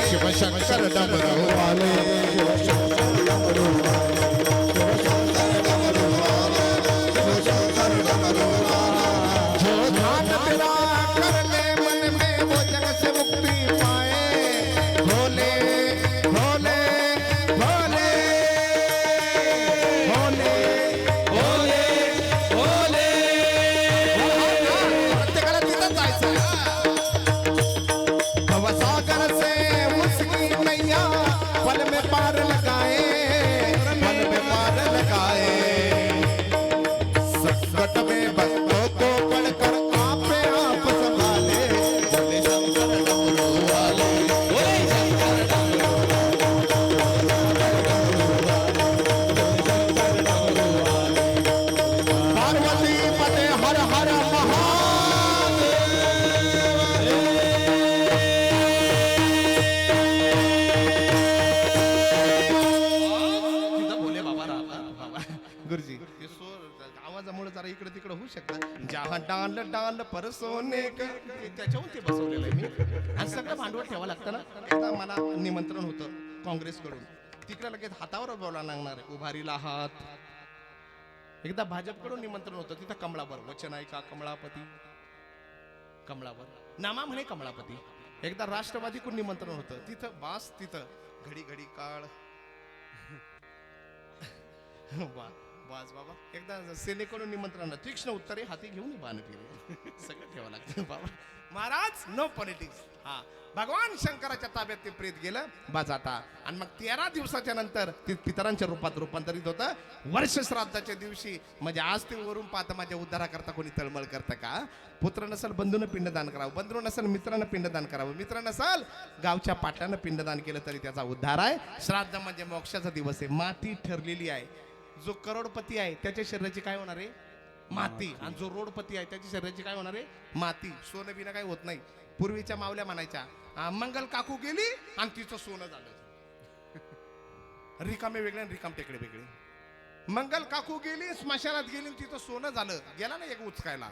शिव शंकर डमरू वाले, शिव शंकर डमरू वाले, शिव शंकर डमरू वाले, शिव शंकर डमरू वाले. जो ध्यान तेरा कर ले मन में वो जग से मुक्ति पाए, भोले भोले भोले भोले भोले भोले प्रत्येकाला तिथं जायचं. भवसागर से उसकी नैया पल में पार लगाए, पल में पार लगाए. संकट में भक्तों को पढ़कर आपे आप संभाले, भोले शंकर डमरू वाले, भोले शंकर डमरू पार्वती पते हर हर तिथं भोले बाबा राहतात. बाबा गुरुजी ते आवाजामुळे जरा इकडे तिकडे होऊ शकतं. जहा डाल डाल पर सोने त्याच्याहून ते बसवलेलं आहे मी. आणि सगळं भांडवल ठेवावं लागतं ना. एकदा मला निमंत्रण होतं काँग्रेसकडून, तिकडे लगेच हातावर बोलायला लागणार आहे, उभारीला हात. एकदा भाजपकडून निमंत्रण होतं, तिथं कमळावर वचन आहे का कमळापती, कमळावर नामा म्हणे कमळापती. एकदा राष्ट्रवादीकडून निमंत्रण होतं, तिथं बास, तिथं घडी घडी काळ बास बाबा. एकदा सेनेकडून निमंत्रण, तीक्ष्ण उत्तरे हाती घेऊन बाण फिरे, सगळं ठेवावं लागतं बाबा. Maharaj no politics. हा, भगवान शंकराच्या ताब्यात ते प्रेत गेलं बाजाता. आणि मग 13 दिवसाच्या नंतर ते पितरांच्या रूपात रूपांतरित होतं. वर्ष श्राद्धाच्या दिवशी, म्हणजे आज ते वरून पाहता माझ्या उद्धाराकरता कोणी तळमळ करतं का? पुत्र नसल बंधूनं पिंडदान करावं, बंधू नसल मित्रानं पिंडदान करावं, मित्र नसल गावच्या पाटलानं पिंडदान केलं तरी त्याचा उद्धार आहे. श्राद्ध म्हणजे मोक्षाचा दिवस आहे, माती ठरलेली आहे. जो करोडपती आहे त्याच्या शरीराची काय होणार आहे माती, आणि जो रोडपती आहे त्याच्या शरीराची काय होणार आहे माती. सोनं बिना काय होत नाही. पूर्वीच्या मावल्या म्हणायच्या मंगल काकू गेली आणि तिचं सोनं झालं. रिकामे वेगळे आणि रिकाम टेकडे वेगळे. मंगल काकू गेली स्मशानात गेली आणि तिचं सोनं झालं. गेला ना एक उचकायला,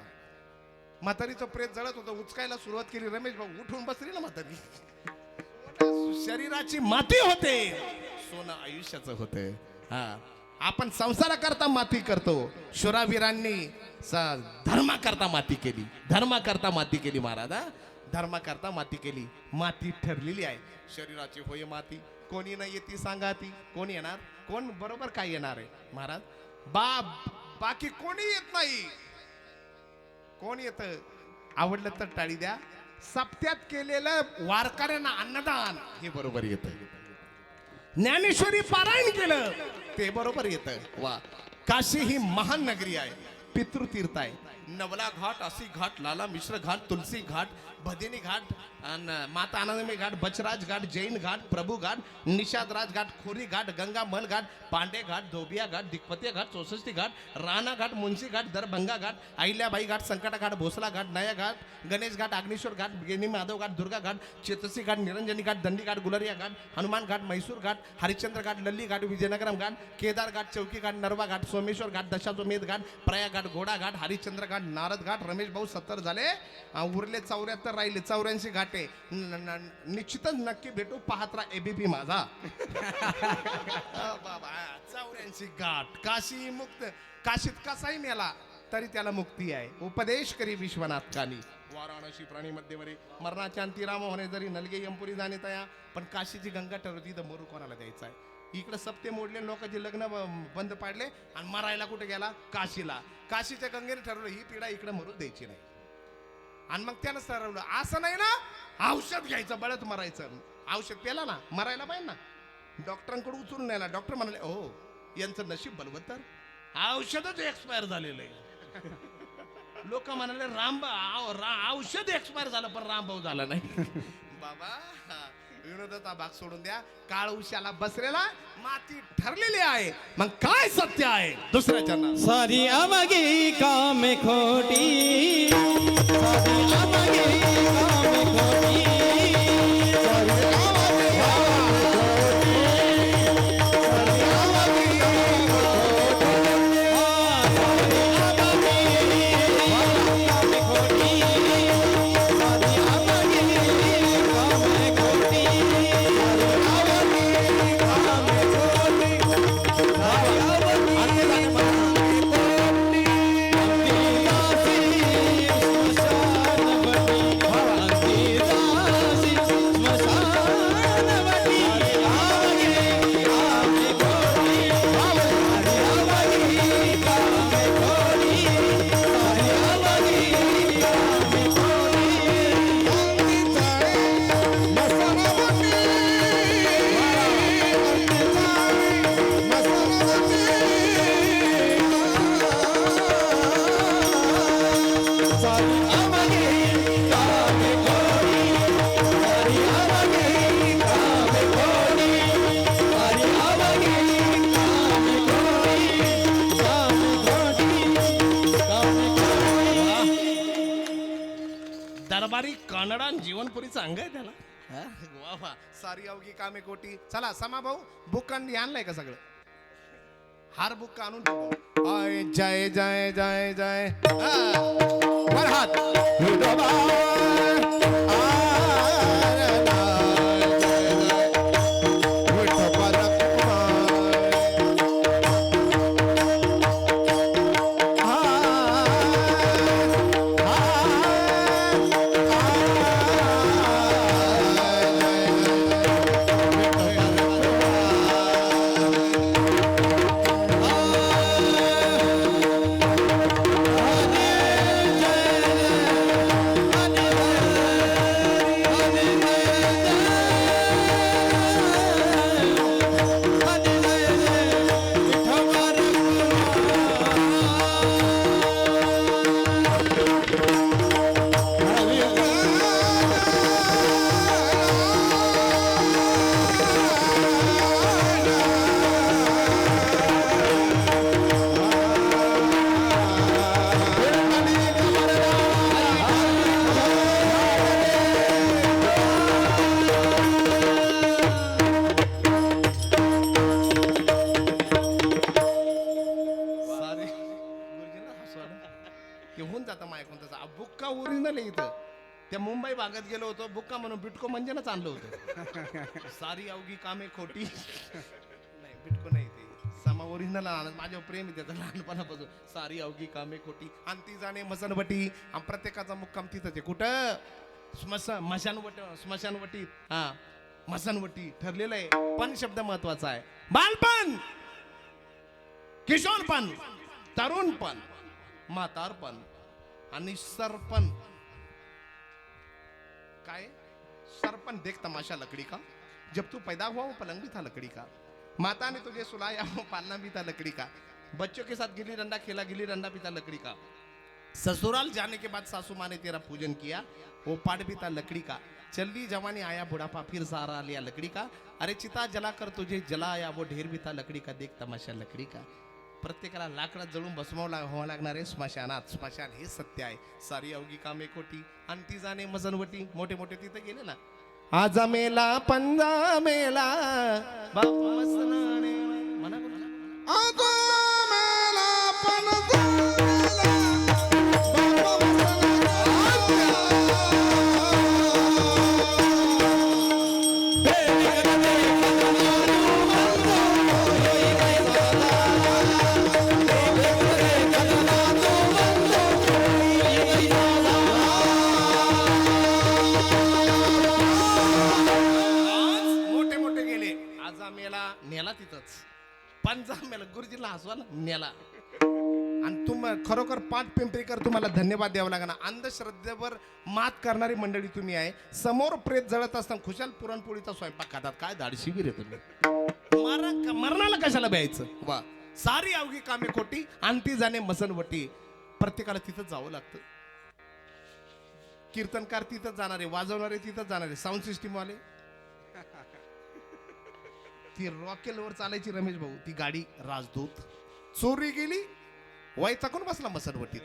म्हातारीचं प्रेत जळत होतं, उचकायला सुरुवात केली. रमेश भाऊ उठून बसली ना म्हातारी. शरीराची माती होते, सोनं आयुष्याचं होते. हा, आपण संसाराकरता माती करतो. शुरावीरांनी धर्माकरता माती केली, धर्माकरता माती केली महाराज. हा, धर्माकरता माती केली. माती ठरलेली आहे शरीराची होय माती. कोणी नाही येते सांगा ती. कोण येणार, कोण बरोबर काय येणार आहे महाराज. बाकी कोणी येत नाही. कोण येत, आवडलं तर टाळी द्या. सप्त्यात केलेलं वारकऱ्यांना अन्नदान हे बरोबर येत. ज्ञानेश्वरी पारायण केलं ते बरोबर येत. वा, काशी ही महान नगरी आहे, पितृतीर्थ आहे. नवला घाट, असी घाट, लाला मिश्र घाट, तुलसी घाट, भदिनी घाट, माता आनंदमयी घाट, बचराज घाट, जैन घाट, प्रभू घाट, निषादराज घाट, खोरी घाट, गंगामल घाट, पांडे घाट, धोबिया घाट, दिग्पती घाट, चौसष्टी घाट, राणा घाट, मुंशी घाट, दरभंगा घाट, अहिल्याबाई घाट, संकटा घाट, भोसला घाट, नया घाट, गणेश घाट, अग्निश्वर घाट, गेनी माधव घाट, दुर्गा घाट, चेतसी घाट, निरंजनी घाट, दंडी घाट, गुलरिया घाट, हनुमान घाट, मैसूर घाट, हरिश्चंद्र घाट, लल्ली घाट, विजयनगरम घाट, केदार घाट, चौकी घाट, नरवा घाट, सोमेश्वर घाट, दशाश्वमेध घाट, प्रयाग घाट, घोडा घाट, हरिश्चंद्र घाट, नारद घाट. रमेश भाऊ 70 झाले, उरले 74 राहिले. 84 घाटे. निश्चितच नक्की भेटू. पाहत राहा एबीपी माझा. बाबा 84 घाट. काशी मुक्त. काशीत कसाही मेला तरी त्याला मुक्ती आहे. उपदेश करी विश्वनाथ कानी. वाराणसी प्राणी मध्यवरी मरणाच्या अंतिराम होणे जरी नलगे यमपुरी जाणे तया. पण काशीची गंगा ठरवती तर मरू कोणाला द्यायचा आहे. इकडे सप्ते मोडले, लोकांचे लग्न बंद पाडले आणि मरायला कुठे गेला काशीला. काशीच्या गंगेने ठरवलं ही पिढा इकडे मरू द्यायची नाही. आणि मग त्यानं ठरवलं असं नाही ना, औषध घ्यायचं, बळत मरायचं. औषध पेला ना मरायला पाहिजे ना. डॉक्टरांकडे उचलून नेला. डॉक्टर म्हणाले हो यांचं नशीब बलवत्तर, औषधच एक्सपायर झालेलं आहे. लोक म्हणाले औषध एक्सपायर झालं पण रामभाऊ झाला नाही. बाबा विनोदाचा भाग सोडून द्या. काळ उशाला बसलेला, माती ठरलेली आहे. मग काय सत्य आहे दुसऱ्या चरणात. सारी आमगी काम खोटी, सारी आमगी काम खोटी, सारी आमगी दरबारी कानडा जीवनपुरीचं अंग आहे त्याला. वा वा, सारी अवघी कामे कोटी. चला समा भाऊ बुक आणलंय का सगळं. हार बुक आणून ठेवू. आय जय जय जय जय वर हात. विठोबा बुक्का ओरिजिनल आहे इथं. त्या मुंबई भागात गेलो होतो, बुक्का म्हणून बिटको म्हणजे ना आणलं होतं. सारी अवघी कामे खोटी. नाही बिटको नाही ते समा ओरिजिनल आणत. माझ्यावर प्रेम आहे त्याचं लहानपणापासून. सारी अवघी कामे खोटी आणि ती जाणे मसनवटी. आणि प्रत्येकाचा मुक्काम तिथंच आहे. कुठं स्मशानवटी. हा मसनवटी ठरलेलं आहे. पण शब्द महत्वाचा आहे. बालपण, किशोरपण, तरुणपण, म्हातारपण आणि सरपण. काय सरपण देख तमाशा लकड़ी का, जब तू पैदा हुआ वो पलंग भी था लकड़ी का, माता ने तुझे सुलाया वो पालना भी था लकड़ी का, बच्चों के साथ गिल्ली डंडा खेला गिल्ली डंडा भी था लकड़ी का, ससुराल जाने के बाद सासू माँ ने तेरा पूजन किया वो पाठ भी था लकड़ी का, चली जवानी आया बुढ़ापा फिर सहारा लिया लकड़ी का, अरे चिता जलाकर तुझे जलाया वो ढेर भी था लकड़ी का, देख तमाशा लकड़ी का. प्रत्येकाला लाकडात जळून व्हावं लागणार आहे स्मशानात. स्मशान हे सत्य आहे. सारी अवघी कामे खोटी आणि ती जाणे मसनवटी. मोठे मोठे तिथे गेले ना. आजा मेला पंजा मेला बाप मसनाने म्हणा कुठला? आजो मेला पणजा मेला, मोठे मोठे गेले. आजा मेला नेला तिथंच. पंजा मेला गुरुजीला हसवाला नेला. आणि खरोखर पाठ पिंपरीकर तुम्हाला धन्यवाद द्यावा लागणार. अंधश्रद्धेवर मात करणारी मंडळी तुम्ही आहे. समोर प्रेत जळत असताना खुशाल पुरणपोळीचा स्वयंपाक खातात. काय धाडशी बी रे तुम्ही. मरणाला कशाला भ्यायचं. वा सारी अवघी कामे खोटी आणि ती जाणे मसनवटी. प्रत्येकाला तिथं जावं लागतं. कीर्तनकार तिथंच जाणारे, वाजवणारे तिथंच जाणारे, साऊंड सिस्टीम वाले. ती रॉकेलवर चालायची रमेश भाऊ, ती गाडी राजदूत चोरी गेली. वैताकून बसला मसनवटीत.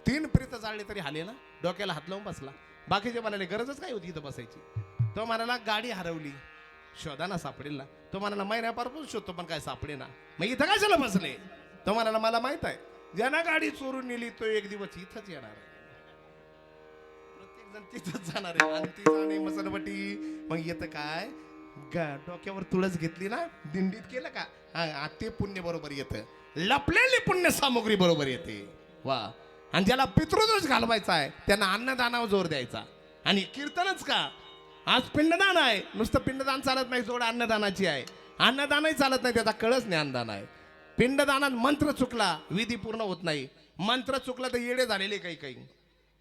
3 प्रेत जाळले तरी हाले ना. डोक्याला हात लावून बसला. बाकीचे म्हणाले गरजच काय होती इथं बसायची. तो म्हणाला गाडी हरवली, शोधा ना सापडेल ना. तो म्हणाला महिन्यापासून शोधतो पण काय सापडे ना. मग इथं कशाला बसले. तो म्हणाला मला माहित आहे ज्यांना गाडी चोरून नेली तो एक दिवस इथंच येणार आहे. प्रत्येक जण तिथंच जाणार आहे. आणि ती जाणे मसनवटी. मग येतं काय डोक्यावर तुळस घेतली ना, दिंडीत केलं का, ते पुण्य बरोबर येतं. लपलेली पुण्य सामुग्री बरोबर येते. वा. आणि ज्याला पितृदोष घालवायचा आहे त्यांना अन्नदानावर जोर द्यायचा. आणि कीर्तनच का, आज पिंडदान आहे. नुसतं पिंडदान चालत नाही, जोड अन्नदानाची आहे. अन्नदानही चालत नाही, त्याचा कळच ज्ञानदान आहे. पिंडदानात मंत्र चुकला विधी पूर्ण होत नाही. मंत्र चुकला तर येडे झालेले काही काही.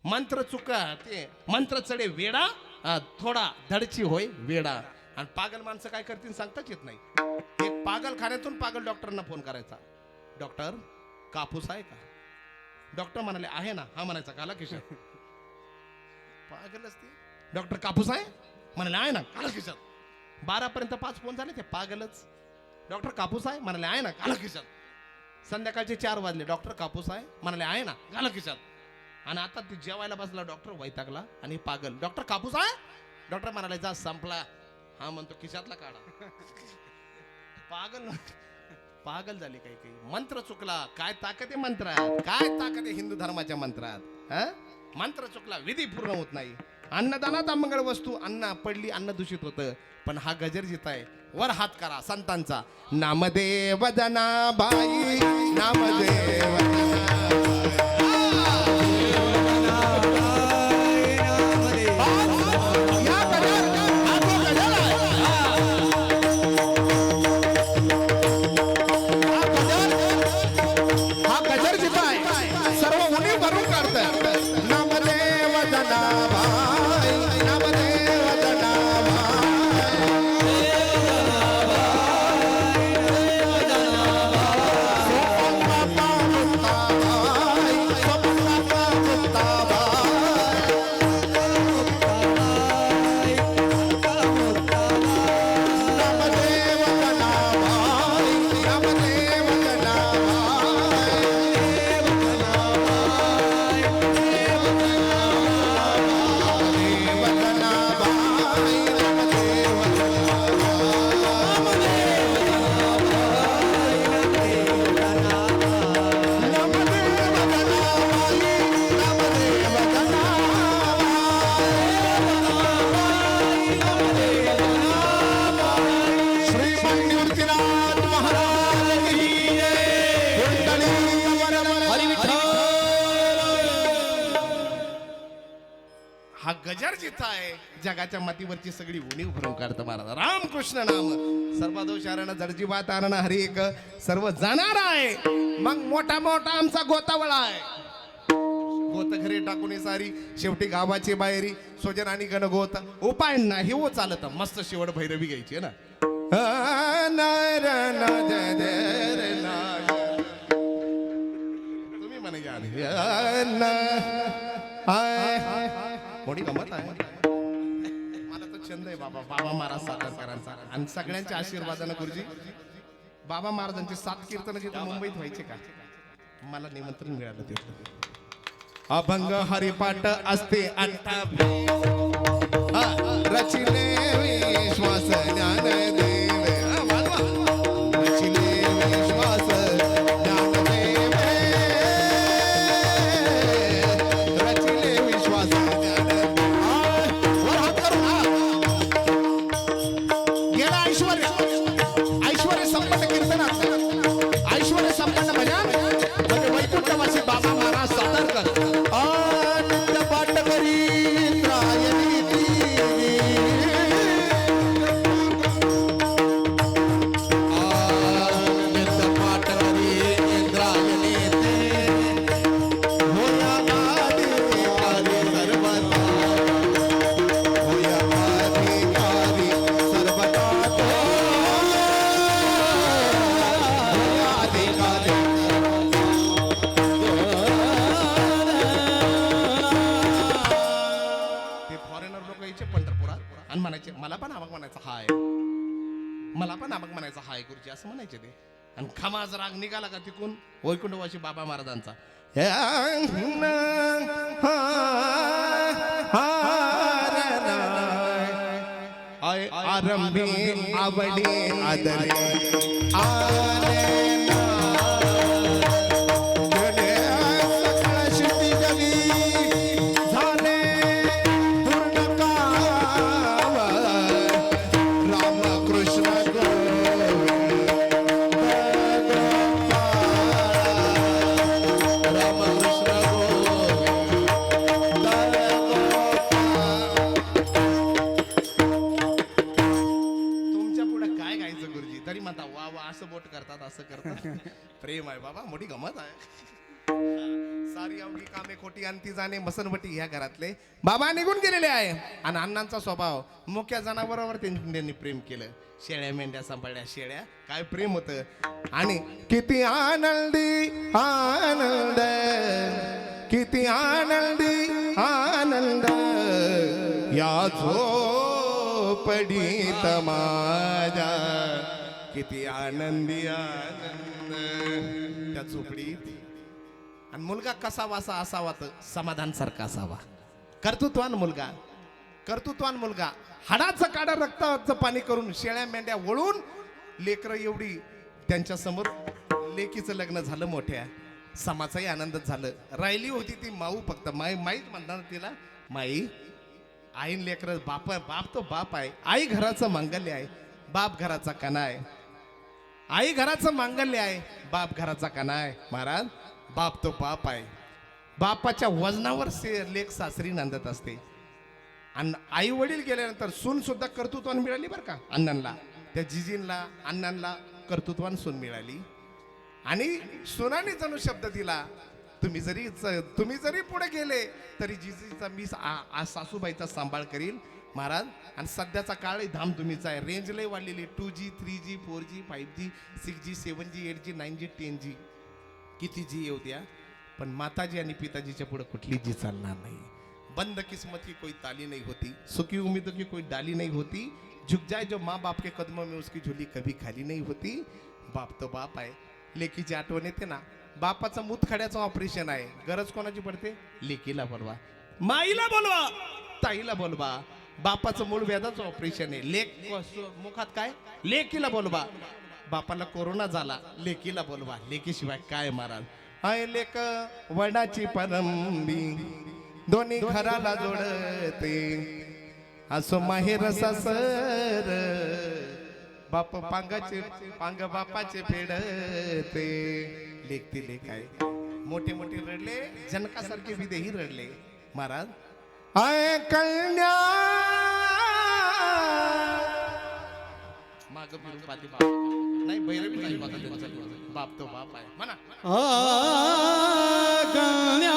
मंत्र चुका ते मंत्र चढे वेडा, थोडा धडची होय वेडा. आणि पागल माणसं काय करतील सांगताच येत नाही. एक पागल खाण्यातून पागल डॉक्टरना फोन करायचा, डॉक्टर कापूस आहे का. डॉक्टर म्हणाले आहे ना. हा म्हणायचा काला खिशात. पागल असते. डॉक्टर कापूस आहे म्हणाले आहे ना काला खिशात. 12 पर्यंत 5 फोन झाले ते पागलच. डॉक्टर कापूस आहे म्हणाले आहे ना काला खिशात. संध्याकाळचे 4 वाजले. डॉक्टर कापूस आहे म्हणाले आहे ना काला खिशात. आणि आता ते जेवायला बसला डॉक्टर वैतागला आणि पागल. डॉक्टर कापूस आहे. डॉक्टर म्हणाले जा संपला. हा म्हणतो खिशातला काढा. पागल पागल झाले काही काही. मंत्र चुकला. काय ताकद आहे मंत्रात, काय ताकद आहे हिंदू धर्माच्या मंत्रात. मंत्र चुकला विधी पूर्ण होत नाही. अन्नदानात अमंगळ वस्तू अन्न पडली, अन्न दूषित होतं. पण हा गजर जित आहे. वर हात करा संतांचा. नामदेव जनाबाई नामदेव हा गजर जिथं आहे जगाच्या मातीवरची सगळी उणीव भरून काढतं महाराज. रामकृष्ण नाम सर्वदोष हरण जडजी बात हरण हरी एक सर्व जाणार आहे. मग मोठा मोठा आमचा गोतावळा आहे. गोत घरी टाकून सारी शेवटी गावाची बाहेरी सोजन आणि गणगोत उपाय नाही हो चालत. मस्त शेवट भैरवी घ्यायची आहे ना. तुम्ही म्हणा मोठी गमत आहे. मला तो छंद आहे बाबा. बाबा महाराज सातारकरांचा आणि सगळ्यांच्या आशीर्वादानं गुरुजी बाबा महाराजांची 7 कीर्तन जिथे मुंबईत व्हायचे का मला निमंत्रण मिळालं तिथं. अभंग हरिपाठ असते रचिले विश्वास ज्ञान देव रचिले विश्वास ज्ञान देव रचिले विश्वास ज्ञान वर हात करू ना. गेला ऐश्वर्य ऐश्वर्य संपन्न कीर्तनात ऐश्वर्य संपन्न भजन म्हणजे वैकुंठवासी बाबा महाराज सातारकर नित्य पाठ करी इंद्रायणी देवी. नित्य पाठ करी इंद्रायणी देवी. होया अधिकारी सर्वदा होया अधिकारी सर्वदा होया अधिकारी. ते फॉरेनर लोक यायचे पंढरपुरात आणि म्हणायचे मला पण आमक म्हणायचा हाय मला पण आमक म्हणायचा हाय गुरुजी असं म्हणायचे ते. आणि खमाज राग निघाला का तिकून वैकुंठवासी बाबा महाराजांचा आरंभी आवडी आदरे बोट करतात असं करतात. प्रेम आहे बाबा मोठी गमत आहे. सारी अवघी कामे खोटी आणि ती जाणे मसनवटी ह्या घरातले बाबा निघून गेलेले आहे. आणि अण्णांचा स्वभाव मुख्य जनावरावर त्यांनी प्रेम केलं. शेळ्या मेंढ्या सांभाळल्या शेळ्या काय प्रेम होतं. आणि किती आनंदी आनंद किती आनंदी आनंद या झोपडीत माझ्या किती आनंदी आनंद त्या झोपडीत. आणि मुलगा कसा वासा असावा तर समाधान सारखा असावा. कर्तृत्वान मुलगा हाडाचं काढा रक्ताचं पाणी करून शेळ्या मेंढ्या वळून लेकरं एवढी त्यांच्या समोर लेकीचं लग्न झालं. मोठ्या समाचाही आनंदच झालं. राहिली होती ती माऊ फक्त माईच म्हणणार तिला माई. आईन लेकर बाप तो बाप आहे. आई घराचं मांगल्य आहे बाप घराचा कणा आहे. आई घराचं मांगल्य आहे बाप घराचा कणा आहे. महाराज बाप तो बाप आहे. बापाच्या वजनावर लेक सासरी नांदत असते. आणि आई वडील गेल्यानंतर सून सुद्धा कर्तृत्वान मिळाली बरं का. अण्णांना त्या जिजींना अण्णांना कर्तृत्वान सून मिळाली. आणि सुनाने जणू शब्द दिला तुम्ही जरी पुढे गेले तरी जिजीचा मी सासूबाईचा सांभाळ करील. महाराज आणि सध्याचा काळ धामधुमीचा आहे. रेंज लय वाढलेली 2G 3G 4G 5G 6G 7G 8G 9G 10G किती जी येऊ द्या पण माताजी आणि पिताजीच्या पुढे कुठली जी चालणार नाही. बंद किस्मत की कोई ताली नहीं होती. सुखी उम्मीदों की कोई डाली नहीं होती. झुक जाए जो माँ बाप के कदमों में उसकी झोली कभी खाली नहीं होती. बाप तो बाप आहे. लेकीची आठवण येते ना. बापाचं मुतखड्याचं ऑपरेशन आहे. गरज कोणाची पडते. लेकीला बोलवा माईला बोलवा ताईला बोलवा. बापाचं मूळ व्याधाचं ऑपरेशन आहे. लेक मुखात काय लेकीला बोलवा. बापाला कोरोना झाला लेकीला बोलवा. लेकीशिवाय काय महाराज. हाय लेक वडाची परंबी दोन्ही घराला जोडते. असो माहेर सासर बाप पांग बापाचे फेडते. लेखते लेख आहे. मोठे मोठे रडले जनकासारखे विदेही रडले. महाराज आय कन्या माग फिरून पाठी बाप नाही भैरवी नाही बघा त्यांचा बाप तो बाप आहे म्हणा गण्या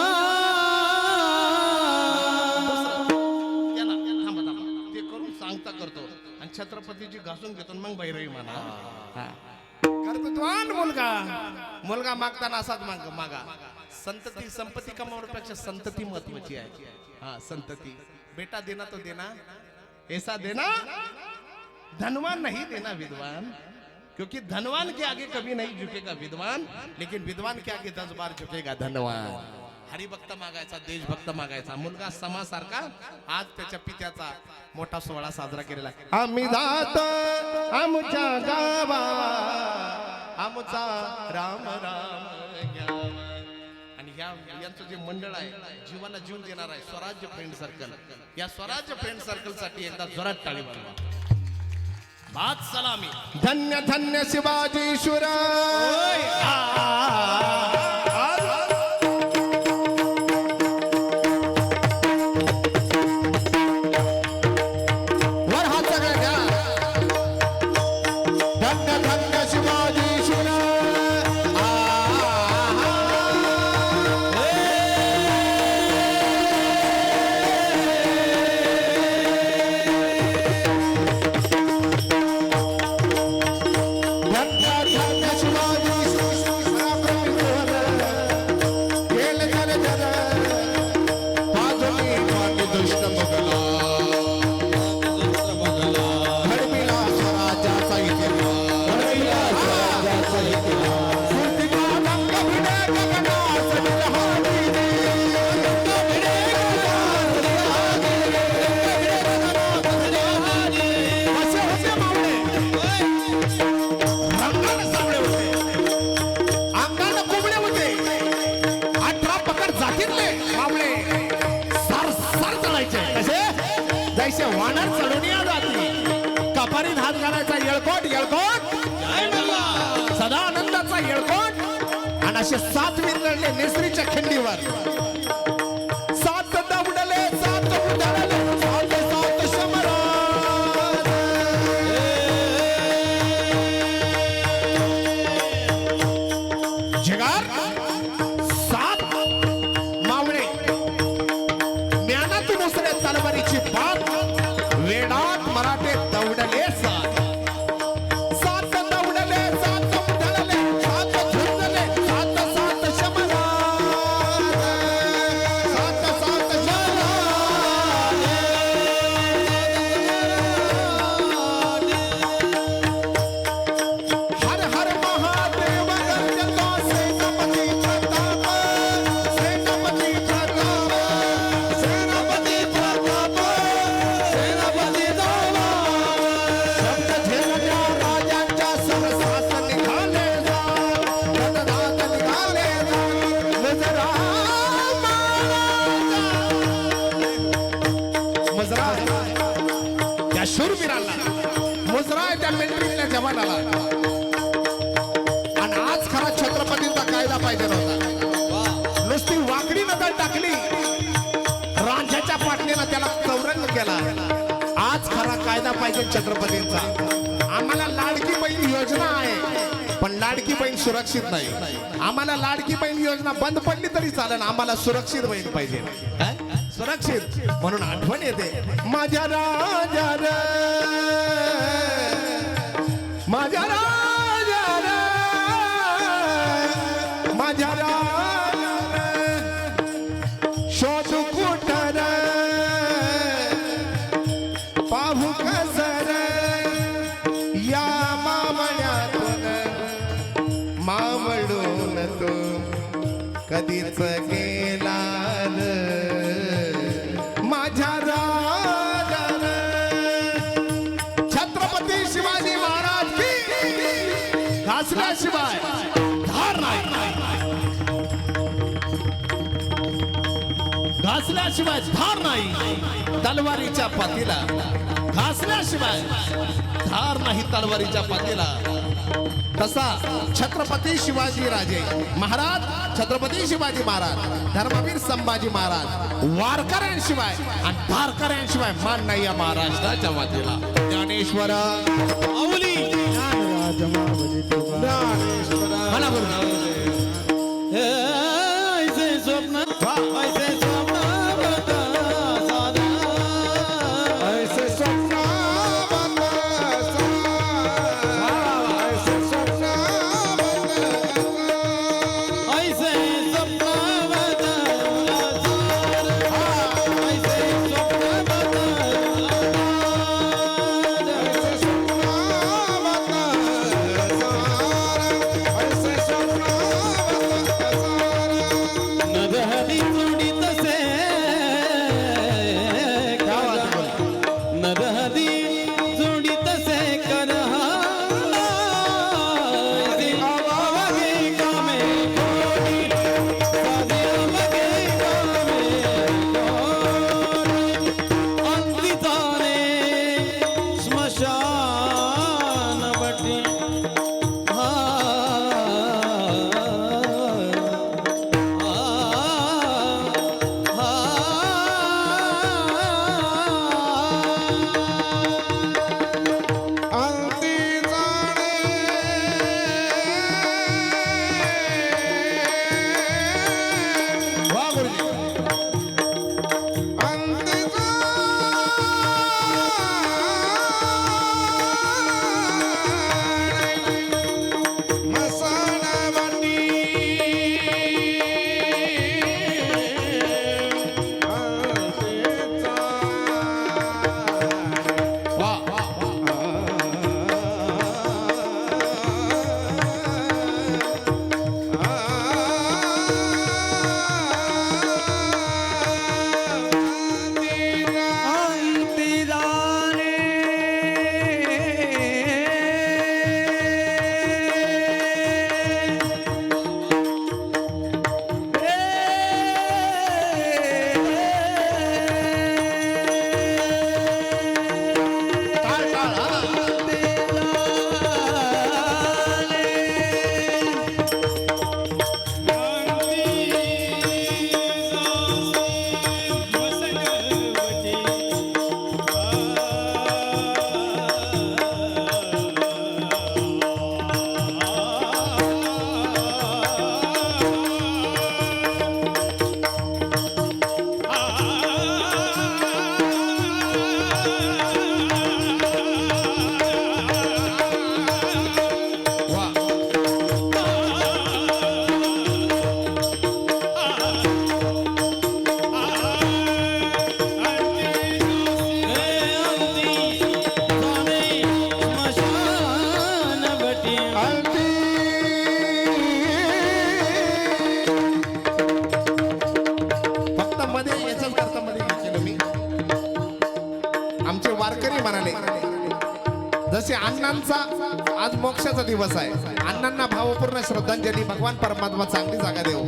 त्याला थांबा थांबा ते करून सांगता करतो आणि छत्रपतीची घासून घेतो आणि मग भैरवी म्हणा हा. कर्तृत्वान मुलगा मुलगा मागताना असाच मागा संतती संपत्ती कमावण्यापेक्षा संतती महत्वाची आहे हाँ संतति बेटा देना तो देना ऐसा देना धनवान नहीं देना विद्वान क्योंकि धनवान के आगे कभी नहीं झुकेगा विद्वान लेकिन विद्वान के आगे 10 बार झुकेगा धनवान हरिभक्त मागायचा देशभक्त मागायचा मुलगा समासारखा आज त्याच्या पित्याचा मोठा सोहळा साजरा केलेला आहे आम्ही जात आमच्या गावा आमचा राम राम घ्यावा. आणि यांचं जे मंडळ आहे जीवाला जीव देणार आहे स्वराज्य फ्रेंड सर्कल या स्वराज्य फ्रेंड सर्कल साठी एकदा जोरात टाळी वाजवा भात सलामी धन्य धन्य शिवाजी शुर वर हात सगळ्या घ्या धन्य धन्य शिवाजी शुर जैसे वानर चढून या जाती कपारीत हात घालायचा येळकोट येळकोट सदा आनंदाचा येळकोट आणि असे 7 वीर लढले नेसरीच्या खिंडीवर 7 दवडले 7 उधळले 7 शमराज जिगार 7 मावळे ज्ञानातून उसरे तलवारीची बात वेडात मराठे दौडले 7 दौडले 7 उधळले 7 झुंजले 7 शमराज 7 शमराज हर हर महादेव गर्जतो सेनापती प्रताप सेनापती प्रताप सेनापती प्रताप सेनापती दावा शब्द झेलल्या राजांच्या सरसास निघाले जा गणनाथ निघाले जा मुजरा मुजरा त्या शूरवीराला मुजरा आहे त्या मिलिटरीतल्या जवानाला आणि आज खरा छत्रपतींचा कायदा पाहिजे नव्हता नुसती वाकडी नजर टाकली रांझ्याच्या पाटणीनं त्याला चौरंग केला आज खरा कायदा पाहिजे छत्रपतींचा आम्हाला लाडकी बहीण योजना आहे पण लाडकी बहीण सुरक्षित नाही आम्हाला लाडकी बहीण योजना बंद पडली तरी चालेल आम्हाला सुरक्षित बहीण पाहिजे काय? सुरक्षित म्हणून आठवण येते माझ्या राजा रे, माझ्या राजा रे, माझ्या राजा रे, शोध कुठ रे, पाहू कस रे, या मामण्यातून मावळून तो कधीच गेला न. माझ्या राजा रे, छत्रपती शिवाजी महाराज की घासल्याशिवाय धार नाही घासल्याशिवाय धार नाही तलवारीच्या पातीला घासल्याशिवाय धार नाही तलवारीच्या पाठीला. तसा छत्रपती शिवाजी राजे महाराज, छत्रपती शिवाजी महाराज, धर्मवीर संभाजी महाराज वारकऱ्यांशिवाय आणि धारकऱ्यांशिवाय मान नाही या महाराष्ट्राच्या मातीला. ज्ञानेश्वर माऊली म्हणा बरं. ऐसे स्वप्न ऐसे स्वप्न होता साधा. ऐसे स्वप्न ऐसे स्वप्न ऐसे स्वप्न बदलला सारा. ऐसे स्वप्न बदलला नदहरी जोडीत से नदहरी जोडीत से करहा. आवागे कामे कोणी साधे आवागे कामे कोणी. अंती जाणे स्मशान बटी. अंती जाणे वा गुरुजी. अंती जाणे मसाणावटी अंती जाणे वा वा वा. टाळ टाळ हा. वा. फक्त मध्ये याच्याच करता मध्ये केलं मी. आमचे वारकरी म्हणाले जसे अण्णांचा आज मोक्षाचा दिवस आहे, अण्णांना भावपूर्ण श्रद्धांजली, भगवान परमात्मा चांगली जागा देव.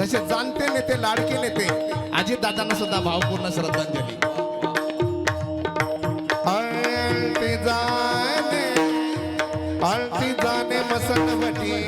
तसे जाणते नेते लाडके नेते अजित दादांना सुद्धा भावपूर्ण श्रद्धांजली. अळती जाणे अळती जाणे मसणवटी.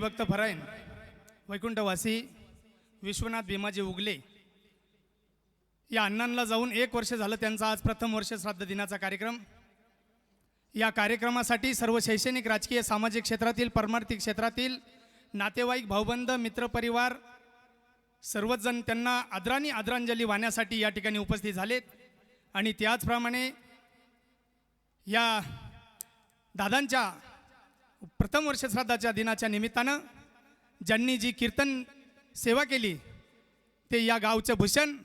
हरिभक्त परायण वैकुंठवासी विश्वनाथ भीमाजी उगले या अण्णांना जाऊन 1 वर्ष झालं. त्यांचा आज प्रथम वर्ष श्राद्ध दिनाचा कार्यक्रम. या कार्यक्रमासाठी सर्व शैक्षणिक राजकीय सामाजिक क्षेत्रातील परमार्थिक क्षेत्रातील नातेवाईक भाऊबंद मित्रपरिवार सर्वच जण त्यांना आदरांजली वाहण्यासाठी या ठिकाणी उपस्थित झालेत. आणि त्याचप्रमाणे या दादांच्या प्रथम वर्ष श्राद्धाच्या दिनाच्या निमित्तानं ज्यांनी जी कीर्तन सेवा केली ते या गावचं भूषण,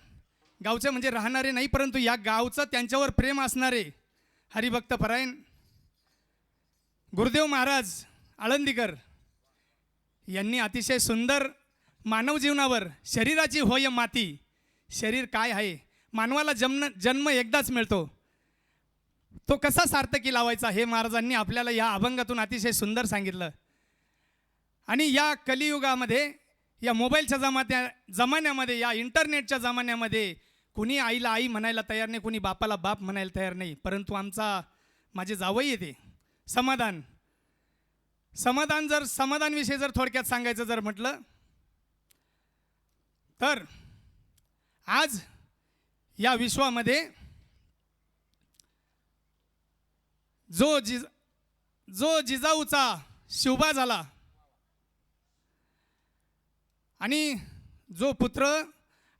गावचं म्हणजे राहणारे नाही परंतु या गावचं त्यांच्यावर प्रेम असणारे हरिभक्त परायण गुरुदेव महाराज आळंदीकर यांनी अतिशय सुंदर मानव जीवनावर शरीराची होय माती, शरीर काय आहे, मानवाला जन्म एकदाच मिळतो, तो कसा सार्थकी लावायचा हे महाराजांनी आपल्याला या अभंगातून अतिशय सुंदर सांगितलं. आणि या कलियुगामध्ये या मोबाईलच्या जमान्यामध्ये या इंटरनेटच्या जमान्यामध्ये कुणी आईला आई म्हणायला तयार नाही, कुणी बापाला बाप म्हणायला तयार नाही, परंतु माझे जावई येते समाधानविषयी जर थोडक्यात सांगायचं जर म्हटलं तर आज या विश्वामध्ये जो जिजाऊचा शिवबा झाला आणि जो पुत्र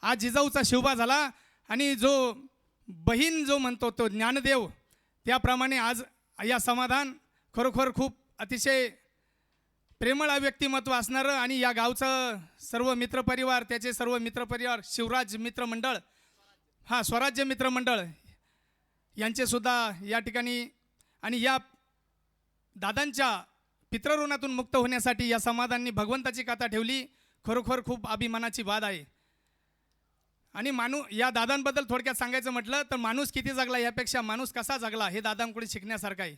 आज जिजाऊचा शिवबा झाला आणि जो बहीण जो म्हणतो तो ज्ञानदेव, त्याप्रमाणे आज या समाधान खरोखर खूप अतिशय प्रेमळ व्यक्तिमत्व असणारं आणि या गावचं सर्व मित्रपरिवार, त्याचे सर्व मित्रपरिवार, शिवराज मित्रमंडळ, स्वराज्य मित्रमंडळ यांचेसुद्धा या ठिकाणी आणि या दादांच्या पितृऋणातून मुक्त होण्यासाठी या समाधानांनी भगवंताची कथा ठेवली. खरोखर खूप अभिमानाची बात आहे. आणि या दादांबद्दल थोडक्यात सांगायचं म्हटलं तर माणूस किती जगला यापेक्षा माणूस कसा जगला हे दादांकडे शिकण्यासारखं आहे.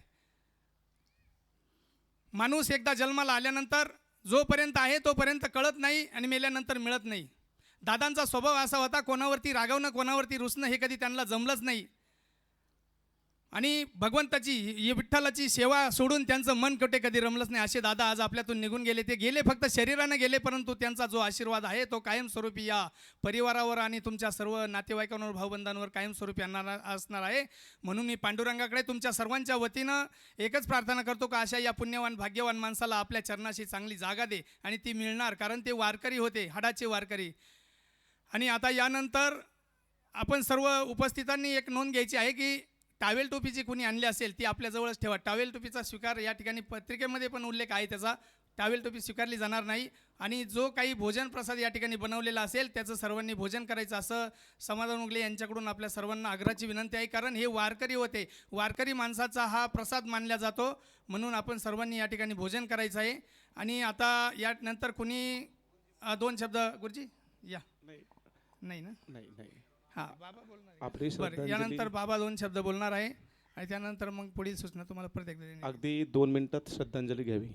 माणूस एकदा जन्माला आल्यानंतर जोपर्यंत आहे तोपर्यंत कळत नाही आणि मेल्यानंतर मिळत नाही. दादांचा स्वभाव असा होता, कोणावरती रागवणं कोणावरती रुसणं हे कधी त्यांना जमलंच नाही. आणि भगवंताची विठ्ठलाची सेवा सोडून त्यांचं मन कुठे कधी रमलंच नाही. असे दादा आज आपल्यातून निघून गेले. ते गेले फक्त शरीरानं गेले, परंतु त्यांचा जो आशीर्वाद आहे तो कायमस्वरूपी या परिवारावर आणि तुमच्या सर्व नातेवाईकांवर भाऊबंधांवर कायमस्वरूपी असणार आहे. म्हणून मी पांडुरंगाकडे तुमच्या सर्वांच्या वतीनं एकच प्रार्थना करतो का अशा या पुण्यवान भाग्यवान माणसाला आपल्या चरणाशी चांगली जागा दे. आणि ती मिळणार, कारण ते वारकरी होते, हाडाचे वारकरी. आणि आता यानंतर आपण सर्व उपस्थितांनी एक नोंद घ्यायची आहे की टावेल टोपीची कुणी आणली असेल ती आपल्याजवळच ठेवा. टावेल टोपीचा स्वीकार या ठिकाणी पत्रिकेमध्ये पण उल्लेख आहे त्याचा. टावेल टोपी स्वीकारली जाणार नाही. आणि जो काही भोजन प्रसाद या ठिकाणी बनवलेला असेल त्याचं सर्वांनी भोजन करायचं असं समाधान उगले यांच्याकडून आपल्या सर्वांना आग्रहाची विनंती आहे. कारण हे वारकरी होते, वारकरी माणसाचा हा प्रसाद मानला जातो, म्हणून आपण सर्वांनी या ठिकाणी भोजन करायचं आहे. आणि आता यानंतर कुणी 2 शब्द गुरुजी या नाही ना हां बाबा बोलणार बरं. यानंतर बाबा 2 शब्द बोलणार आहे आणि त्यानंतर मग पुढील सूचना तुम्हाला प्रत्येक अगदी 2 मिनिटात श्रद्धांजली घ्यावी.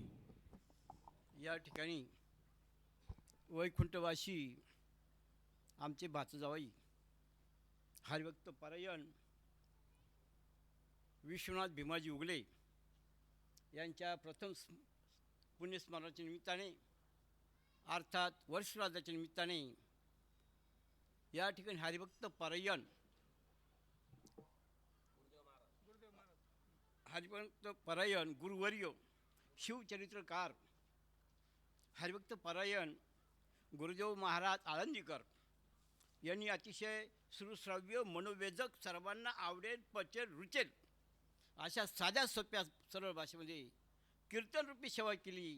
या ठिकाणी वैकुंठवासी आमचे भाचजावाई हरिभक्त परायण विश्वनाथ भीमाजी उगले यांच्या प्रथम पुण्यस्मरणाच्या निमित्ताने अर्थात वर्षश्राद्धाच्या निमित्ताने या ठिकाणी हरिभक्त परायण गुरुवर्य शिवचरित्रकार हरिभक्त परायण गुरुदेव महाराज आळंदीकर यांनी अतिशय सुश्राव्य मनोवेदक सर्वांना आवडेल पचेल रुचेल अशा साध्या सोप्या सरळ भाषेमध्ये कीर्तनरूपी सेवा केली.